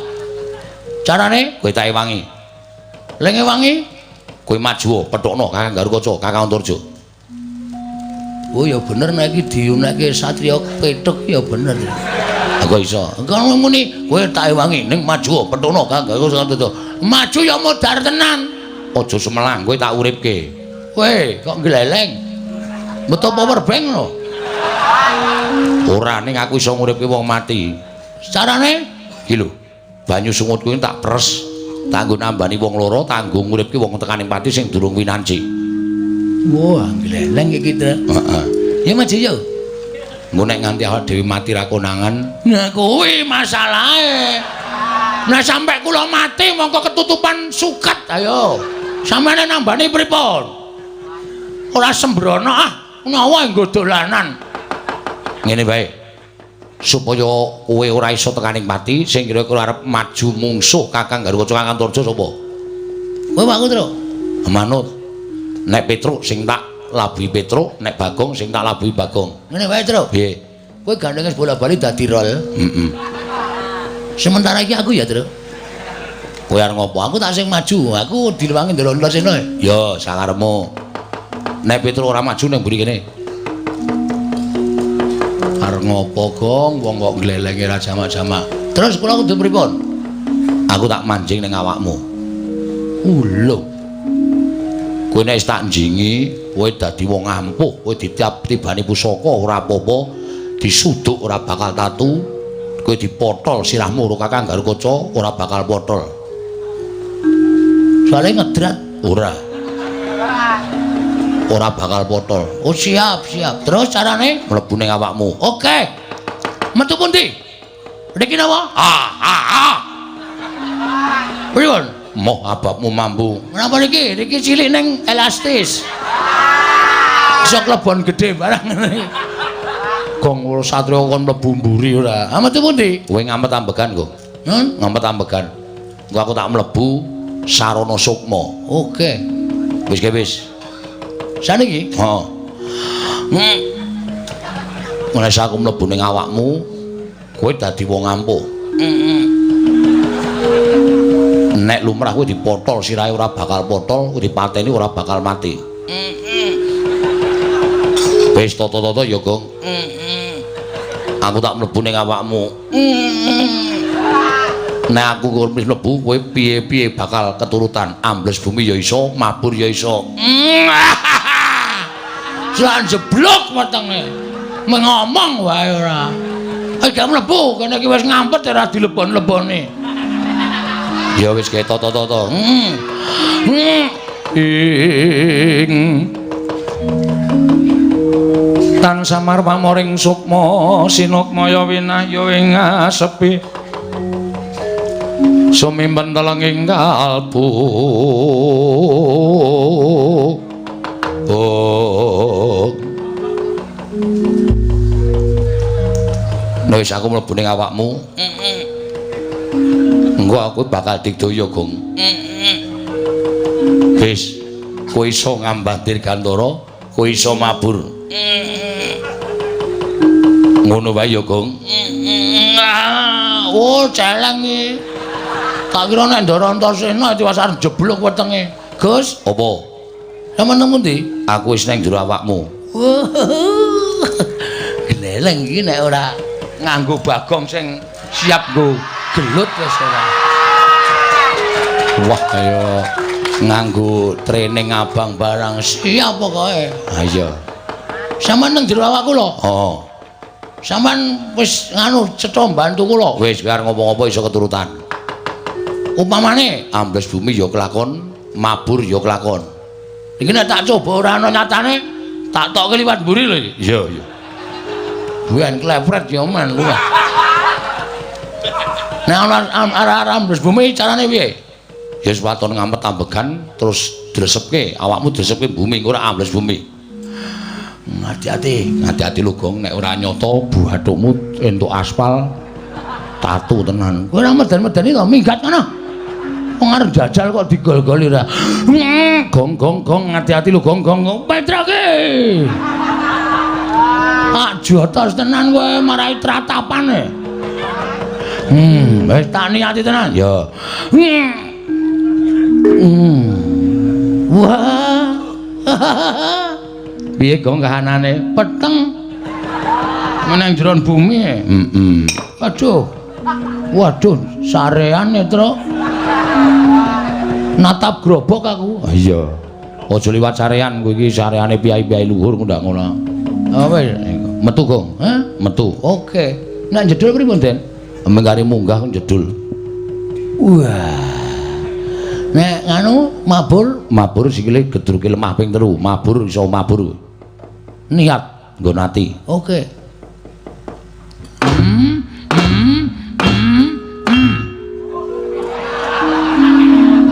Carane Kowe tak ewangi. le ngewangi. Kowe maju petukno Kakang Garukaca Kakang Antarja. Oh ya bener nek iki diunekke satria petuk ya bener. Aku iso. Kalau muni kowe tak ewangi ning maju petukno Kakang Garukaca. Maju ya modar tenan. Aja semelang kowe tak uripke. Kowe kok gleleng. Metu power bank lho. Ora ning aku iso nguripke wong mati. Carane Iki lho. Banyu sungut kuwi tak pres. Tak nggo nambani wong loro, tak nggo nguripke wong tekaning pati sing durung winanci. wah gleleng iki to. Heeh. Ya maju ya. Engko nek nganti awak dhewe mati ra konangan, Nah kuwi masalahe. Nah sampai kula mati mongko ketutupan suket ayo. Sampeyan nambani pripun? Ora sembrono ah, nyawa nggo dolanan. ngene bae. Supaya kowe ora iso tekaning pati, sing kira-kira arep maju mungsuh Kakang Garukaca Kakang Antarja sapa? Kowe Pak Kutro. Manut. Nek Petruk sing tak labuhi Petruk, nek Bagong sing tak labuhi Bagong. Ngene wae, Tru. Piye? Kowe gandenge bola-bali dadi rol. Heeh. Sementara iki aku ya, Tru. Kowe arep ngopo? Aku tak sing maju. Aku dilewangi ndelok sene. Ya, sakarepmu. Nek Petruk ora maju ning mburi kene. Arep ngopo, Gong? Wong kok glelenge ra jamak-jamak. Terus kula kudu pripun? Aku tak manjing ning awakmu. Lho. Kowe nek wis tak njingi, kowe dadi wong ampuh, kowe ditibani pusaka ora apa-apa, disuduk ora bakal tatu, kowe dipotol sirahmu karo Kakang Garukaca ora bakal potol. Soale ngedrat. Ora. Ora bakal potol. Oh siap, siap. Terus carane? Mlebu ning awakmu. Oke. Metu pundi? Mriki napa? Pripun? Moh ababmu mampu. Menapa niki? Niki cilik ning elastis. Iso klebon gedhe barang ngene. Gong kula satriya kon mlebu mburi ora. Ah metu pundi? Kowe ngamet ambegan kok. Nun? Ngamet ambegan. Engko aku tak mlebu sarana sukma. Oke. Wis ge wis. Saniki? Heeh. Menawa aku mlebu ning awakmu, kowe dadi wong ampuh. Nek lumrah kowe dipotol sirahe ora bakal potol, kowe dipateni ora bakal mati. Wis tata-tata ya, Gong. Aku tak mlebu ning awakmu. Nek aku wis mlebu, kowe piye-piye bakal keturutan. Ambles bumi ya iso, mabur ya iso. Lan jeblok wetenge. Mengomong wae ora. Gak mlebu kene iki wis ngampet ora dilebon-lebone. Ya wis kaya tata-tata. Ing Tan samar pamoring sukma sinukmaya winahya ing asepi. Sumimpen telenging kalbu. Nek wis aku mlebu ning awakmu. Engko aku bakal digdaya, Gong. Wis, kowe iso ngambah dirgantara, kowe iso mabur. Ngono wae ya, Gong. Oh, celeng iki. Tak kira nek Ndara Antasena diwas arep jeblok wetenge. Gus, Apa? sampean nang pundi? Aku wis nang jero awakmu. Gleleng iki nek ora nganggo Bagong sing siap nggo gelut wis ora. Wah, kaya nganggo training abang barang. Siap pokoke. Ha iya. Sampeyan nang jero awakku lho. Oh. Sampeyan wis nganu cetha mbantu kula. Wis karo ngomong apa iso keturutan. Upamane Ambles bumi ya kelakon, mabur ya kelakon. iki nek tak coba ora ana nyatane tak tokke liwat mburi lho iki. Iya, iya. Buan klepret ya men lu. Nek ana arah-arah ambles bumi carane piye? Ya sewaton ngamet ambegan terus dresepke, awakmu dresepke bumi engko ora ambles bumi. Hati-hati. Hati-hati lho Gong, nek ora nyata buhathukmu entuk aspal tatu tenan. Kowe ora meden-medeni to minggat ngono. Wong arep jajal kok digol-goli ra. Gong gong gong hati-hati lho gong gong. Petrake. Ah jotos tenan kowe marai tratapane. Wis tak niati tenan. Ya. Wah. Piye Gong kahanane? Peteng. Meneng jeron bumi. Aduh. Waduh, sarean Netro. Natap grobok aku. Iya. Aja liwat sarean kowe iki sareane piyai-piyai luhur ku ndak ngono. Apa ya? Metu Gong. Hah? Metu. Oke. Nek jedul pripun, Den? Mengkari munggah jedul. Wah. Nek nganu Mabur sikile gedruke lemah ping 3. Mabur iso mabur. niat Nggo nati. oke.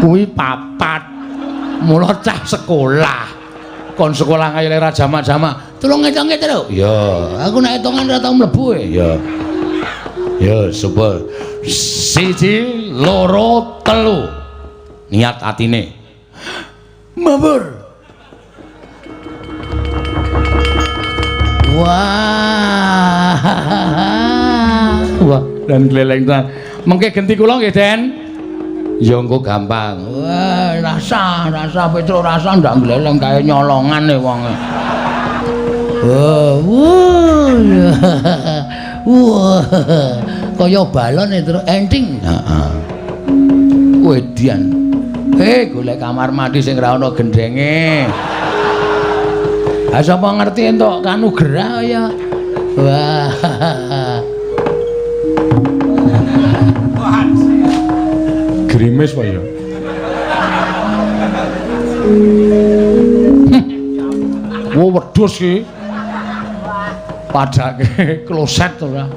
Kuwi papat. Mula cah sekolah. Kon sekolah kaya lera jamak-jamak. Tulung ngitung-ngitung lho. Iya. Aku nek hitungan ora tau mlebu e. Iya. Ya, coba 1 2 3. Niat atine. Mabur. Wah. Wah, dan keleleng ta. Mengke genti kula nggih, Den. Ya engko gampang. Wah, rasa Petro rasa ndak gleleng kaya nyolongan e wong. Wah. Kaya balon itu ending. Heeh. Wedian. Golek kamar mandi sing ra ana gendenge. Ha sapa ngerti entuk kanugrah ya. Wah. Grimis Pak ya. Wo wedhus iki. Padake kloset ora.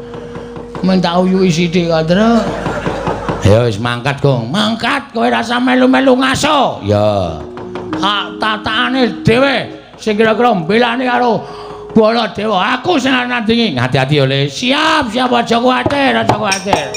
Men tak uyuhi sithik kok, Tru. Ya wis mangkat, Gong. Mangkat kowe rasa melu-melu ngaso. Ya. Hak tataane dhewe sing kira-kira mbelani karo Baladewa. Aku sing nandingi. Hati-hati ya, Le. Siap aja kuwatir, aja kuwatir.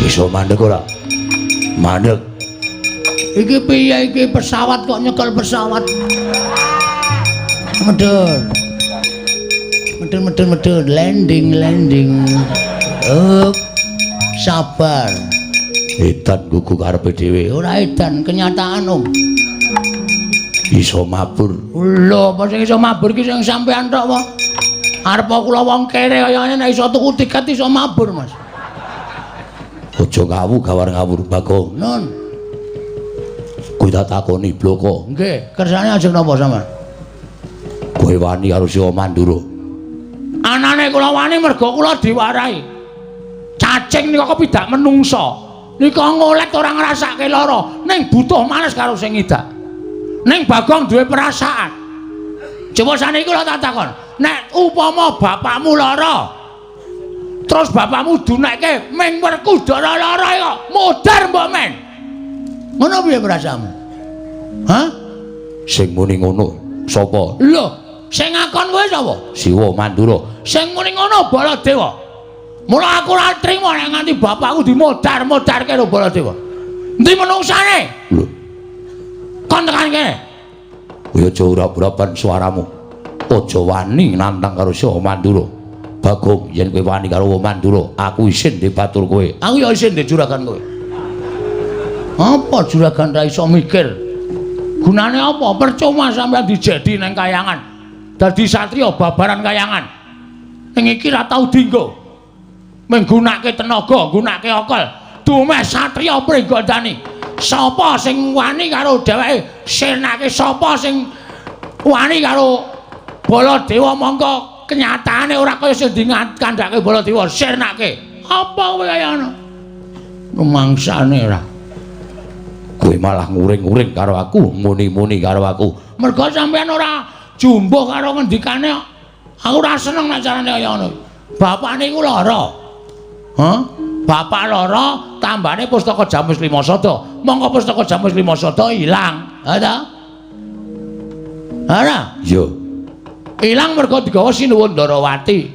Iso mandek ora? Mandek. Iki piye iki pesawat kok nyekel pesawat? Medun, landing. Sabar. Edan gugu karepe dhewe. Ora edan, kenyataan, Om. Iso mabur. Lho, apa sing iso mabur ki sing sampean tok apa? Arep kula wong kere kaya ngene nek iso tuku tiket iso mabur, Mas. Aja ngawu gawar ngawur Bagong. Nun. Kowe tak takoni bloko. Nggih, kersane ajeng napa sampean? Kowe wani karo si Mandura. Anane kula wani mergo kula diwarai. Cacing nika kepidak menungsa. Nika ngolet ora ngrasake lara, ning butuh males karo sing ngidak. Ning Bagong duwe perasaan. Coba saniki kula tak takon, nek upama bapakmu lara, terus bapakmu dunekke ming Werkudara lara kok modar mbok men. Ngono piye perasaanmu? Hah? Sing muni ngono sapa? Lho, sing ngakon kowe sapa? Siwa Mandura. Sing muni ngono Baladewa. Mula aku ora trimo nek nganti bapakku dimodar-modarke karo Baladewa. Endi menungsane? Lho, kon tekan kene. kowe aja urap-urapan suaramu. Aja wani nantang karo Siwa Mandura. Bagong, yen kowe wani karo Mandura, aku isin dibatur kowe. Aku ya isin ndek juragan kowe. Apa juragan ra iso mikir? Gunane apa? Percuma sampeyan dijedi nang kayangan. Dadi satriya babaran kayangan. Ning iki ra tau dienggo. Menggunake tenaga, gunake akal. Dumeh satriya pringgandani. Sapa sing wani karo dheweke? Senake sapa sing wani karo Baladewa mongko kenyataane ora kaya sing dikandhake Baladewa senake. Apa kowe kaya ngono? Rumangsane ora. Kowe malah nguring-nguring karo aku, muni-muni karo aku. Mergo sampeyan ora jumbuh karo ngendikane. Aku ora seneng nek carane kaya ngono. Bapakne iku lara. Hah? Bapak lara tambane pustaka Jamus Lima Sada. Mongko pustaka Jamus Lima Sada ilang. Ha ta? Ora? Iya. Ilang mergo digawa Sinuwun Ndarawati.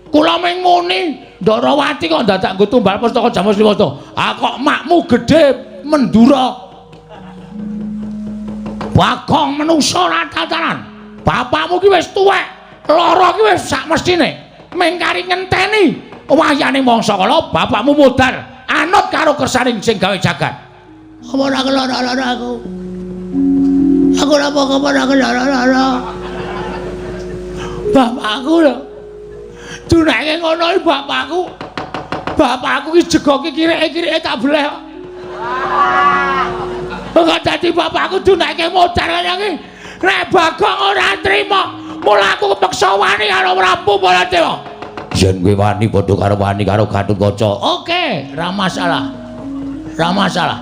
Kula ming muni, Ndarawati kok dadak nggo tumbal pustaka Jamus Lima Sada. Ah kok makmu gedhe Mendura. Bagong menungso ora tatanan. Bapakmu ki wis tuwek. Lara ki wis sak mestine. Mengkari ngenteni wayane mangsa kala bapakmu modar anut karo kersaning sing gawe jagat. Apa ora kelara-lara aku? Aku ora apa-apa ora kelara-lara. Bapakku lho. Dunake ngono iki bapakku. Bapakku ki jegoke kirike-kirike tak beleh. Kok dadi bapakku dunake modar kaya iki. Nek Bagong ora trima, mula aku kepeksa wani karo Prabu Baladewa. Yen kowe wani padha karo wani karo Gatotkaca. Oke, ra masalah. Ra masalah.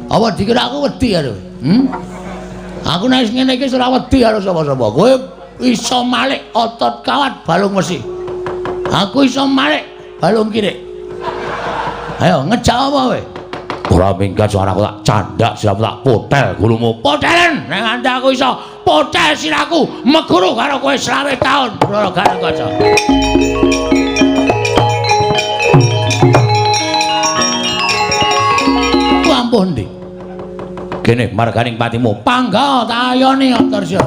Apa dikira aku wedi karo? Aku nek ngene iki ora wedi karo sapa-sapa. Kowe iso malik otot kawat balung mesi. Aku iso malik balung kiri. Ayo ngejak apa kowe? Ora minggat suaraku tak candak siramu tak potel gulumu. Potelen nek nganti aku iso potel siraku meguru karo kowe 20 taun. Ora Gatotkaca. Ampun ndi? Kene marganing patimu. Pangga tak ayoni Antarsya.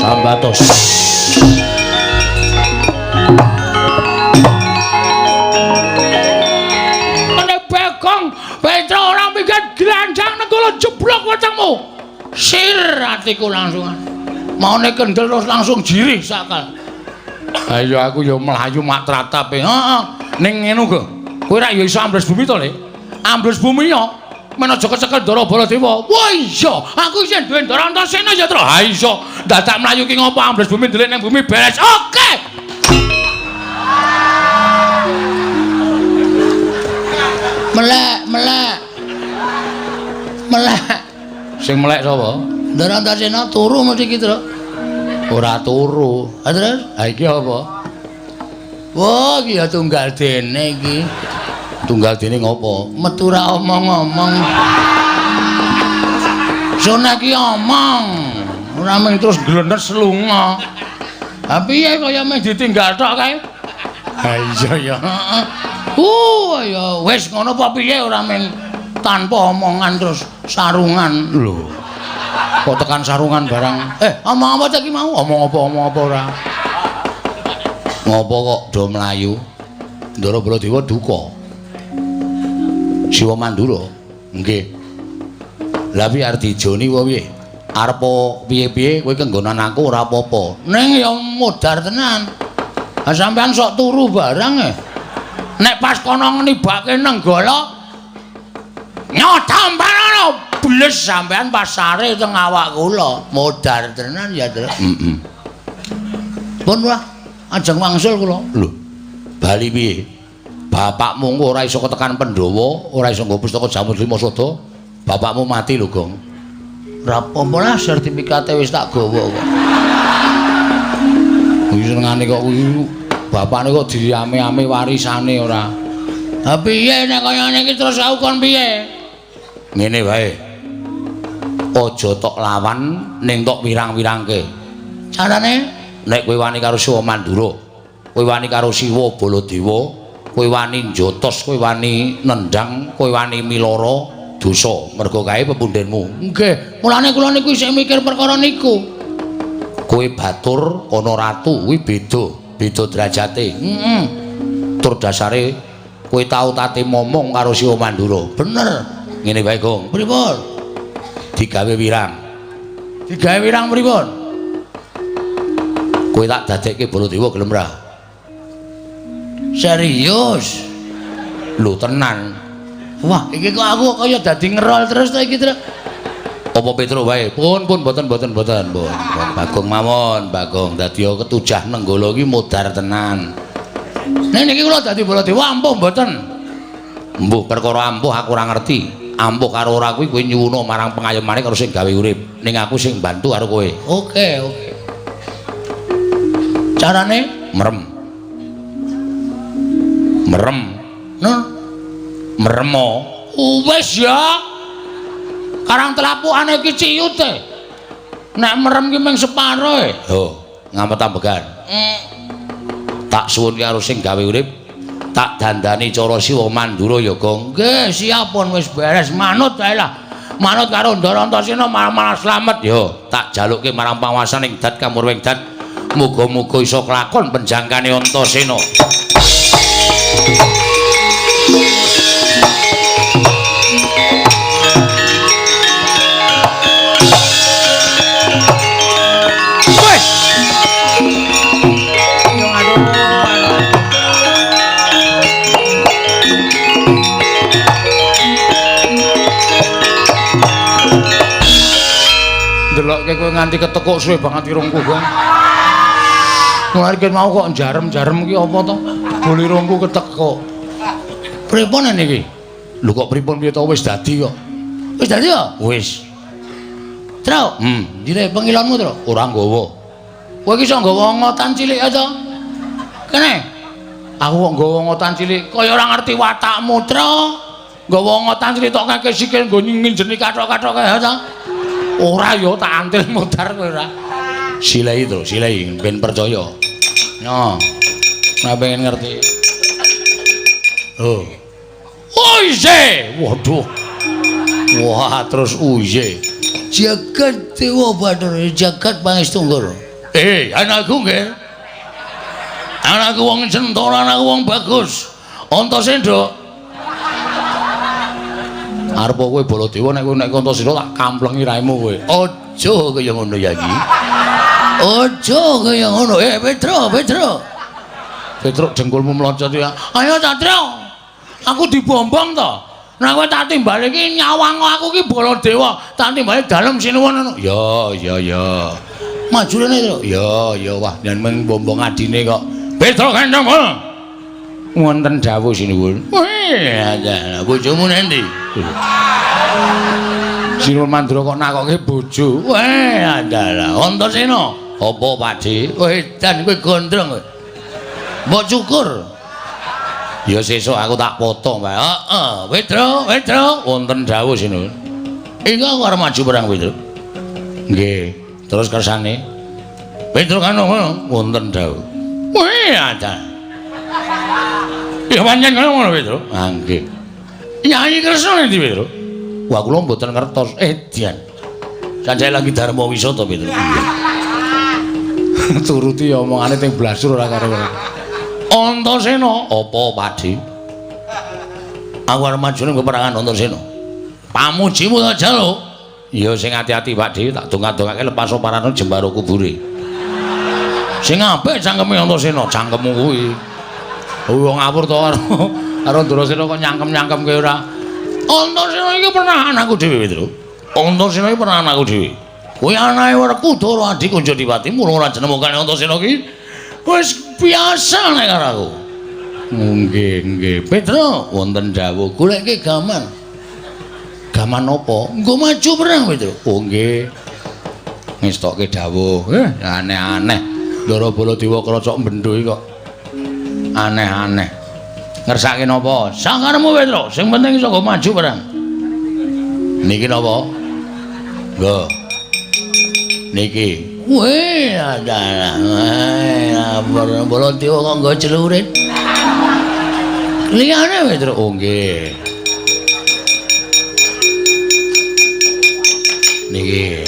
Sambatos. Nek Bagong Petra ora mikir glanjang negara jeblok wetengmu. Sir atiku langsungan. Maune kendel terus langsung jirih sakal. Ayo aku ya mlayu mak tratape. Heeh. Ning ngene kok. Kowe ra ya iso ambles bumi to, Le? Ambles bumi ya. Men aja kecekel Ndara Baladewa. Wah iya, aku isih duwe Ndara Antasena ya, Tru. Ha iso. Dadak mlayu ki ngopo ambles bumi ndelik ning bumi beres. Oke. Melek. Sing melek sapa? Ndara Antasena turu mesti ki, Tru. Ora turu. Ha terus? Ha iki apa? Wah, iki ya tunggal dene iki. Tunggal dene ngopo? Metu ra omong-omong. Sone iki omong. Ora mung terus glenes lunga. Ha piye kaya meh ditinggal tok kae? Ha iya ya. Heeh. Ya wis ngono apa piye ora mung tanpa omongan terus sarungan. Lho. Kok tekan sarungan barang. Omong apa cek iki mau? Omong apa ora? Ngopo kok do mlayu? Ndara Baladewa duka. Siwa Mandura. Nggih. Lah piye arep dijoni wae piye? Arep piye-piye kowe kenggonan aku ora apa-apa. Ning ya modar tenan. Ah sampean sok turu barang nek pas kono nibake nenggala nyodomparana bles sampean pas sare teng awak kula modar tenan ya Tru. Pun lah ajeng wangsul kula. Lho. Bali piye? Bapakmu ora iso ketekan Pandhawa, ora iso nggo pustaka Jamus Lima Sada. Bapakmu mati lho, Gong. Ora apa-apa lah sertifikate wis tak gawa kok. Wis senengane kok kuwi bapakne kok diame-ame warisane ora. Ha piye nek kaya ngene iki terus aku kon piye? Ngene wae. Aja tok lawan ning tok wirang-wirangke. Carane nek kowe wani karo Siwa Mandura, kowe wani karo Siwa Baladewa, kowe wani njotos, kowe wani nendang, kowe wani miloro dosa mergo kae pepundhenmu. Nggih, mulane kula niku isih mikir perkara niku. Kowe batur ana ratu kuwi beda derajate. Tur dasare kowe tau tate momong karo Siwa Mandura. Bener. Ngene wae, Gong. Pripun? Digawe wirang. Digawe wirang pripun? Kowe tak dadekke Baladewa gelem ra? Serius? Lho tenan. Wah, iki kok aku kaya dadi ngerol terus ta iki, Tru. Apa Petruk wae? Pun mboten. Bagong mawon, Bagong. Dadi ketujah nenggala iki modar tenan. Nek niki kula dadi Baladewa ampuh mboten? Mbuh perkara ampuh aku ora ngerti. Ampuh karo ora kuwi kowe nyuwuna marang pengayomane karo sing gawe urip. Ning aku sing bantu karo kowe. Oke. Carane merem. Meremo. Wis ya. Karang telapukane iki ciyute. Nek merem ki mung separo e. Oh, ngamet ambegan. Tak suwun karo sing gawe urip, tak dandani cara Siwa Mandura ya, Gong. Nggih, siap pun wis beres. Manut ae lah. Manut karo Ndara Antasena malah slamet ya. Tak jalukke marang panguwasaning Dat Kamurweng Dat. Muga-muga iso kelakon penjangkane Antasena. Delokke kowe nganti ketekuk suwe banget irungku, Gong. Kemarin mau kok jarem-jarem ki apa to? Bolirungku ketekuk. Pripun niki? Lho kok pripun piye to wis dadi kok. Wis dadi ya? Wis. Tru, jire pengilonmu, Tru? Ora nggawa. Kowe iki iso nggawa ngotan cilik aja. Kene. Aku kok nggawa ngotan cilik, kaya ora ngerti watakmu, Tru. Nggawa ngotan cilik tok kake sikil nggo nginjeni kathok-kathok kae ta. Ora ya tak antil modar kowe ora. Silai to, silai ben percaya. Yo. Nek pengen ngerti. Oh. Uye. Waduh. Wah, terus uye. Jagat Dewa Bathara, jagat Pangestunggur. Anakku nggih. Anakku wong Centara, anakku wong bagus. Antasena. Arep kowe Baladewa nek kowe nek Antasena tak kamplengi raimu kowe. Aja kaya ngono ya iki. Aja kaya ngono. Petruk dengkulmu mlocot ya. Ayo Satria. Aku dibombong to. Nek kowe tak timbali iki nyawang aku iki Baladewa, tak timbali dalem sinuwun ngono. Ya. Maju rene, Tru. Ya, wah, yen mung bombong adine kok. Petruk kandhang. Wonten dawuh sinuwun. Bojomu nendi? Sinuwun Mandura kok nakoke bojo. Andalah, Antasena. Apa Pakde? Kowe edan kowe gondrong kowe. Mbok cukur. Ya sesuk aku tak potong wae. Heeh, Tru. Wonten dawuh sinuwun. Iki aku arep maju perang kowe, Tru. Nggih. Terus kersane. Petruk kan ngono, wonten dawuh. Andalah. Ya pancen ngono Petruk. Nggih. Nyai Kresna endi Petruk? Wah kula mboten ngertos. Edian. Sanjay lagi Dharma Wisata Petro. Turuti omongane teng blasur ora karo-karo. Antasena, apa Pakde? Aku arep maju ning peperangan Antasena. Pamujimu tak jaluk. Ya sing ati-ati Pakde, tak donga-dongake lepas oparane jembaro kubure. Sing apik cangkeme Antasena, cangkemmu kuwi. Wong ngawur to karo Antasena kok nyangkem-nyangkemke ora. Antasena iki pernah anakku dhewe, Petro. Antasena iki pernah anakku dhewe. Kuwi anake Werkudara adik Kunjadipati, mula ora jenemokane Antasena ki wis biasa nek karo aku. Nggih, Petro, wonten dawuh goleke gaman. Gaman apa? Nggo maju perang, Petro. Oh nggih. Ngestokke dawuh. Aneh-aneh. Ndara Baladewa krocok mbendho iki kok aneh-aneh. Ngersake napa? Sakaremu, Petro. Sing penting iso nggo maju perang. Niki napa? Nggo. Niki. Weh, adalah. Baladewa kok nggo celurit. Liyane, Petro. Oh nggih. Niki.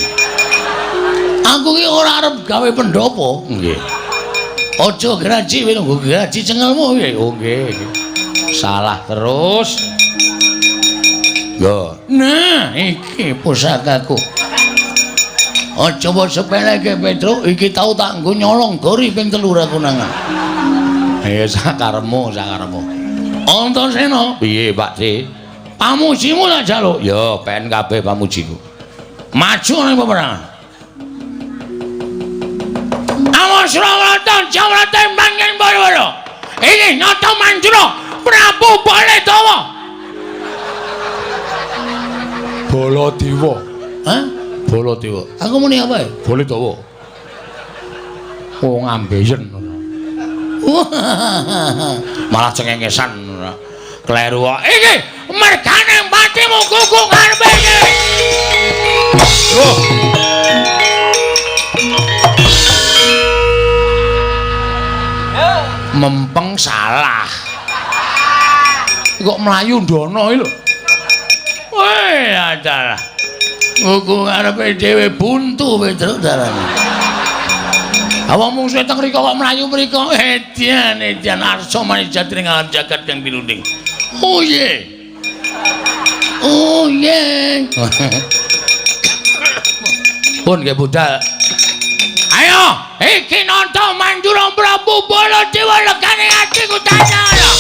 Aku ki ora arep gawe pendopo. Nggih. Aja graji kowe nggo graji cengelmu piye? Oh nggih. Salah terus. Nggo. Nah, iki pusakaku. Aja mbok sepeleke Petro, iki tau tak nggo nyolong gori ping 3 aku nangan. Sakaremu. Antasena, piye Pakde? Pamujimu tak jaluk. Ya, pen kabeh pamujiku. Maju ning peperangan. Awas Surakarta, Jawrata Manggen Bala. Ini Nata Manjura, Prabu Baladewa. Baladewa. Hah? Baladewa. Aku muni apa ya? Baladewa. Oh ngambeyen. Malah cengengesan. Kleru kok. Iki mergane patimu kuku ngarepe iki. Mempeng salah. Kok mlayu ndono iki lho. Weh, adalah. Kuku ngarepe dhewe buntu Petro darane. Awak mung teng mriko kok mlayu mriko. Edian arsa manijat ning alam jagat kang pilunding. Oh yeah. Pun nggih budal. Ayo, iki Nata Manjura Prabu Baladewa legane atiku tanyala.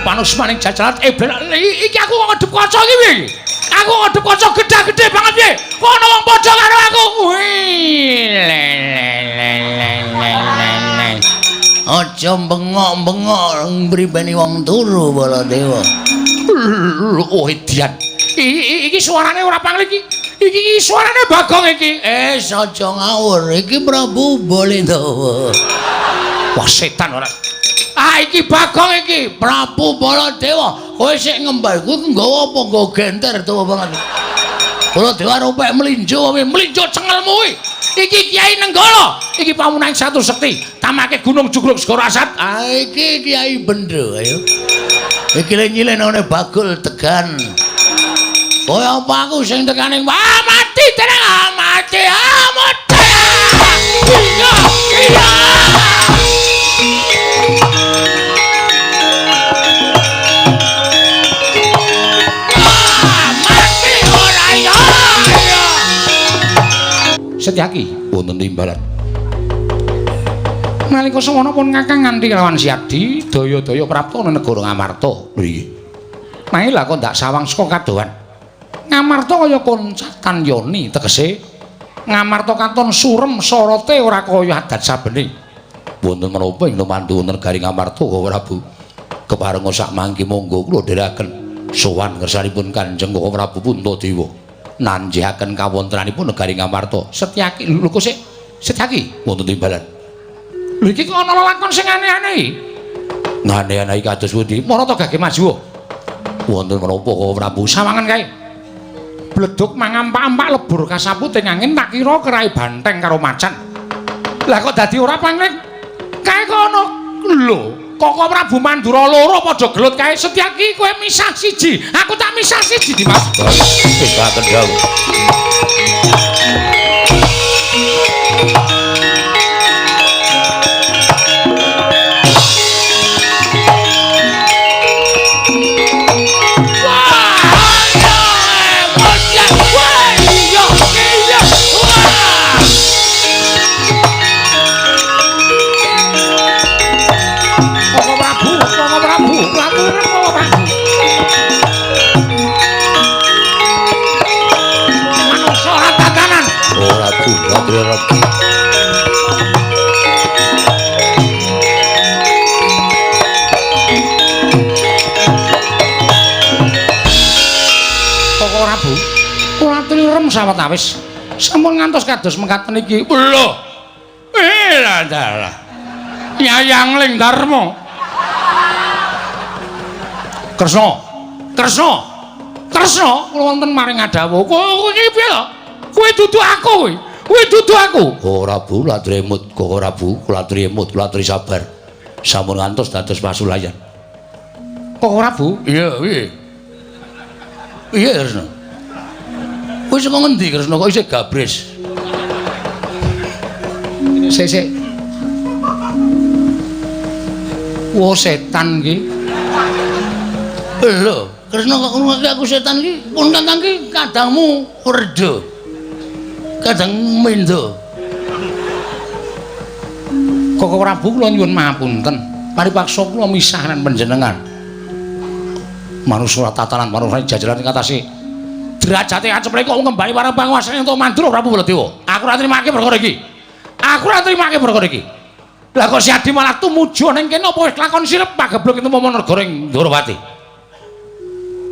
Panus maning jajaran iki aku kok ngedep kaca iki piye? Aku ngedep kaca gedhe-gedhe banget piye? Kok ana wong padha karo aku? Aja bengok-bengok mripeni wong turu Baladewa. Oh edian. Iki suarane ora pangling iki. Iki suarane Bagong iki. Aja ngawur. Iki Prabu Baladewa. Wah setan ora. Iki Bagong iki Prabu Baladewa. Kowe sik ngembal kuwi nggawa apa? Nggawa genter tuwa banget. Baladewa rupek mlinjo cengelmu kuwi. Iki Kyai Nenggala. Iki pamunaing Satu Sekti. Tamake Gunung Jugruk Segara Asat. Iki Kyai Bendho ayo. Iki le nyilenane Bagul Tegan. Kaya apa aku sing tekaning mati tenang mati mati. Iya. Setyaki wonten timbalan. Nalika sawana pun Kakang nganti kelawan Siadi daya-daya prapta ing negara Ngamarta. Nggih. Nanging lha kok ndak sawang saka kadohan. Ngamarta kaya koncatan yoni tegese Ngamarta katon surem sorote ora kaya adat sabene. Wonten menapa ing mantu negari Ngamarta Prabu. Keparenga sak mangke monggo kula dherekaken sowan kersanipun Kanjeng Prabu Puntadewa. nanjihaken kawontenanipun negari Ngamarta. Setyaki lho kok sik Setyaki Wonten timbalan. lho iki kok ana lelakon sing aneh-aneh iki. Ngane-anehi kados pundi? Mara to gage maju. Wonten menapa kok Prabu? Sawangan kae. Bleduk mangampak-ampak lebur kasaputing angin tak kira kerai banteng karo macan. Lah kok dadi ora pangling? Kae kok ana lho, Koko Prabu Mandura loro padha gelut kae. Setyaki kowe misah siji, aku tak misah siji, Dimas. Wis tak kendhau. Sawetawis sampun ngantos kados mekaten iki. Lho. Dalah. Nyayang ling Darma. Kresna, kula wonten maring adawuh. Kowe iki piye to? Kowe dudu aku kowe. Kowe dudu aku. Ora Bu, kula aturi emut, kok ora Bu, kula aturi emut, kula aturi sabar. Sampun ngantos dados pasulayan. Kok ora Bu? Iya, piye? Piye Kresna? Kowe saka ngendi Kresna kok isih gabres? Sik. Wo setan iki. Lho, Kresna kok ngomongke aku setan iki? Pun Kakang iki kadangmu Werda. Kadang Mendha. Koko Prabu kula nyuwun mapunten. Paripaksa kula misah lan panjenengan. Manusura tatanan manusura jajaran ing atase derajate acepre kok ngembali marang panguwasane untuk Mandura Prabu Baladewa. Aku ora trimake perkara iki. Aku ora trimake perkara iki. Lah kok si Adi malah tumuju ning kene apa wis lakon sirep pageblok itu momo negara ing Ndrawati.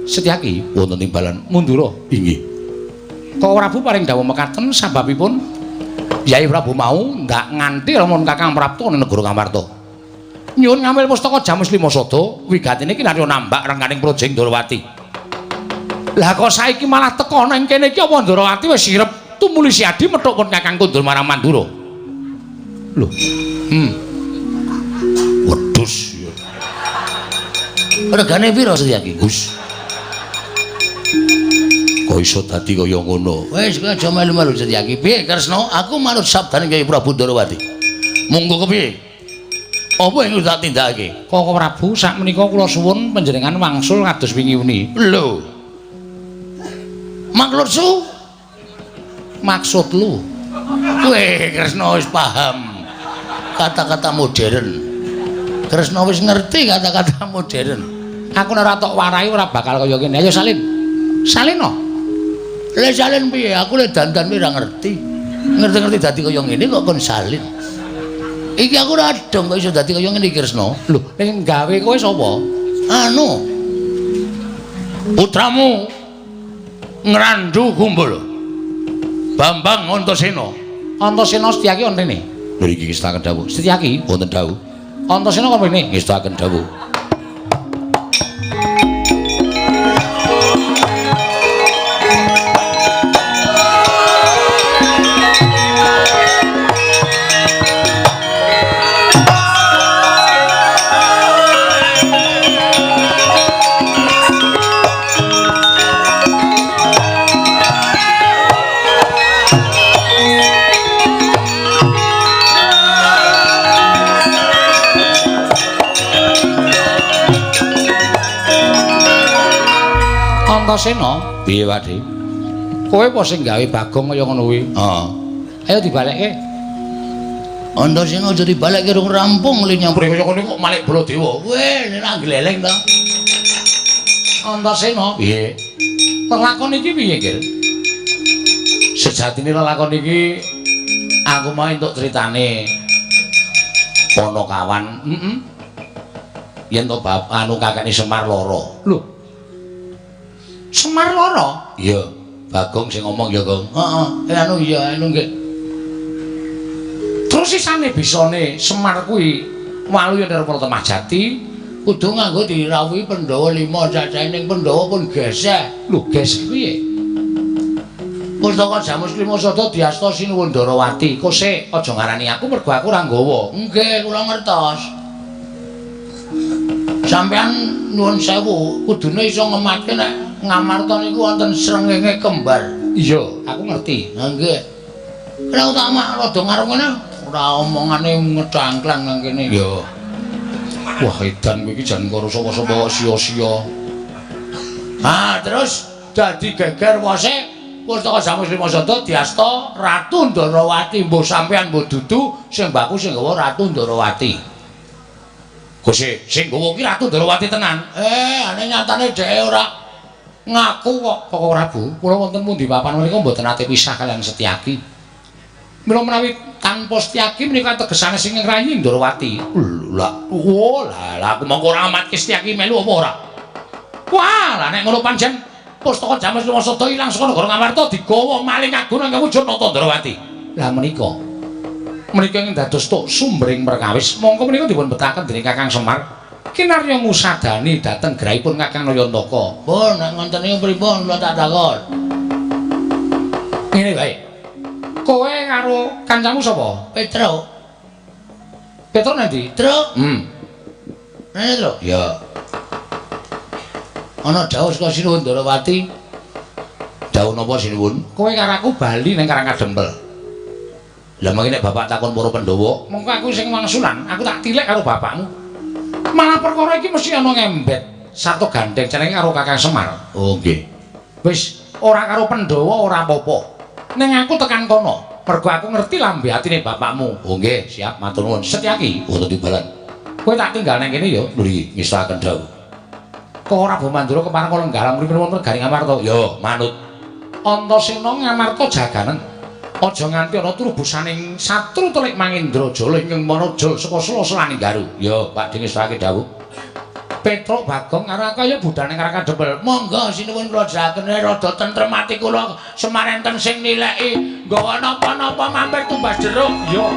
Setyaki Wonten timbalan. Mandura. Inggih. Kok Prabu paring dawuh mekaten sababipun Yai Prabu mau ndak nganti lamun Kakang Prapta ning negara Ngamarta. Nyuwun ngambil pustaka Jamus Lima Sada, wigatine iki narya nambak rengganing projeng Ndrawati. Lah kok saiki malah teka nang kene iki apa Ndrawati wis sirep tumuli si Adi methuk pun Kakang Kundul marang Mandura. Lho. Wedhus. Regane pira Setyaki, Gus? Kok iso dadi kaya ngono? Wis kowe aja melu-melu Setyaki. Piye Kresna? Aku manut sabdane Kyai Prabu Ndrawati. Monggo kepiye? Apa yang tak tindakake? Koko Prabu sakmenika kula suwun panjenengan wangsul kados wingi-wingi. Lho. Maksudsu? Maksud lu. Kowe Kresna wis paham kata-kata modern. Kresna wis ngerti kata-kata modern. Aku ora tok warai ora bakal kaya kene. Ayo salin. Salino. Lah salin piye? Aku le dandan ora ngerti. Ngerti-ngerti dadi kaya ngene kok kon salin. Iki aku ora adong kok iso dadi kaya ngene iki Kresna. Lho, ning gawe kowe sapa? Anu. Putramu Ngrandu Kumbul. Bambang Antasena. Antasena Setyaki wonten rene. Lho iki ngestaken dawuh. Setyaki Wonten dawuh. Antasena kok rene Ngestaken dawuh. Antasena, Piye, Pakde? kowe apa sing gawe Bagong kaya ngono kuwi? Heeh. Ayo dibalekke. Antasena aja dibalekke rung rampung li nyampuri kaya ngene kok Malik Baladewa. Weh, nek gleleng ta. Antasena, Piye? lelakon iki piye, Gil? Sejatine lelakon iki aku mau entuk critane Ponokawan. Heeh. Yen to bab anu kakekne Semar lara. Lho. Semar lara? Iya. Bagong sing ngomong ya, Gong. Heeh, anu iya anu nggih. Terus sisane bisane Semar kuwi waluya nirmala Temahjati kudu nganggo dirawuhi Pandhawa 5 cacahe ning Pandhawa pun gesek. Lho, gesek piye? Pustaka Jamus Lima Sada diasta Sinuwun Ndarawati. Kok sik aja ngarani aku mergo aku ora nggawa. Nggih, kula ngertos. Sampeyan nuwun sewu, kudune iso ngematke nek Ngamarta niku wonten srengenge kembar. Iya, aku ngerti. Ha nggih. Ora utama rada ngarep ngene, ora omongane ngedangklang nang kene. Iya. Wah, edan kowe iki jan karo sapa-sapa sia-sia. Terus dadi geger wose Pustaka Jamus Lima Sada diasta Ratu Ndarawati. Mbuh sampeyan mbuh dudu sing baku sing nggawa Ratu Ndarawati. Gusti, sing nggawa ki Ratu Ndarawati tenan. Ane nyatane dhek ora ngaku kok. Kok ora, Bu? Kula wonten pundi papan menika mboten ate pisah kalian Setyaki. Mila menawi tanpa Setyaki menika tegesane sing ngrayi Ndarawati. Lah, aku mongko ora amatke Setyaki melu apa ora? Wah, lah nek ngono pancen Pustaka Jamus Lima Sada ilang saka negara Ngamarta digawa maling agung nang wujud Nata Ndarawati. Lah menika ing dados tok sumbering perkawis. Mongko menika dipun betahaken dening Kakang Semar kinarya ngusadani dhateng grahipun Kakang Nayantaka. Pun nek ngoten niku pripun kula tak takon. Ngene wae. Kowe karo kancamu sapa? Petro. Petro nanti? Truk. Truk. Ya. Ana dawuh saka Sinuwun Ndarawati. Dawuh napa Sinuwun? Kowe karo aku bali ning Karangkadempel. Lah mengki nek bapak takon para Pandhawa, mongko aku sing wangsulan, aku tak tilek karo bapakmu. Malah perkara iki mesti ana ngembet sarta gandeng jenenge karo Kakang Semar. Oh nggih. Wis ora karo Pandhawa ora apa-apa. Ning aku tekan kono, mergo aku ngerti lambe atine bapakmu. Oh nggih, siap matur nuwun. Setyaki, Wonten timbalan. kowe tak tinggal nang kene ya. Nggih, ngestaken dawuh. Kok ora Bomandura kepareng kala nggalang mriki wonten Garing Ngamarta. Ya, manut. Antasena Ngamarta jaganen. Aja nganti ana turu busaning satru telik Mangindrajala ing Manaja saka sela-selaning Garu. Ya, Pak Ding ngestake dawuh. Petruk Bagong karo kaya budane Karangkadempel. Monggo sinuwun kula jagaken rada tentrem ati kula semarenten sing nileki nggawa napa-napa mampir tumbas jeruk. Ya.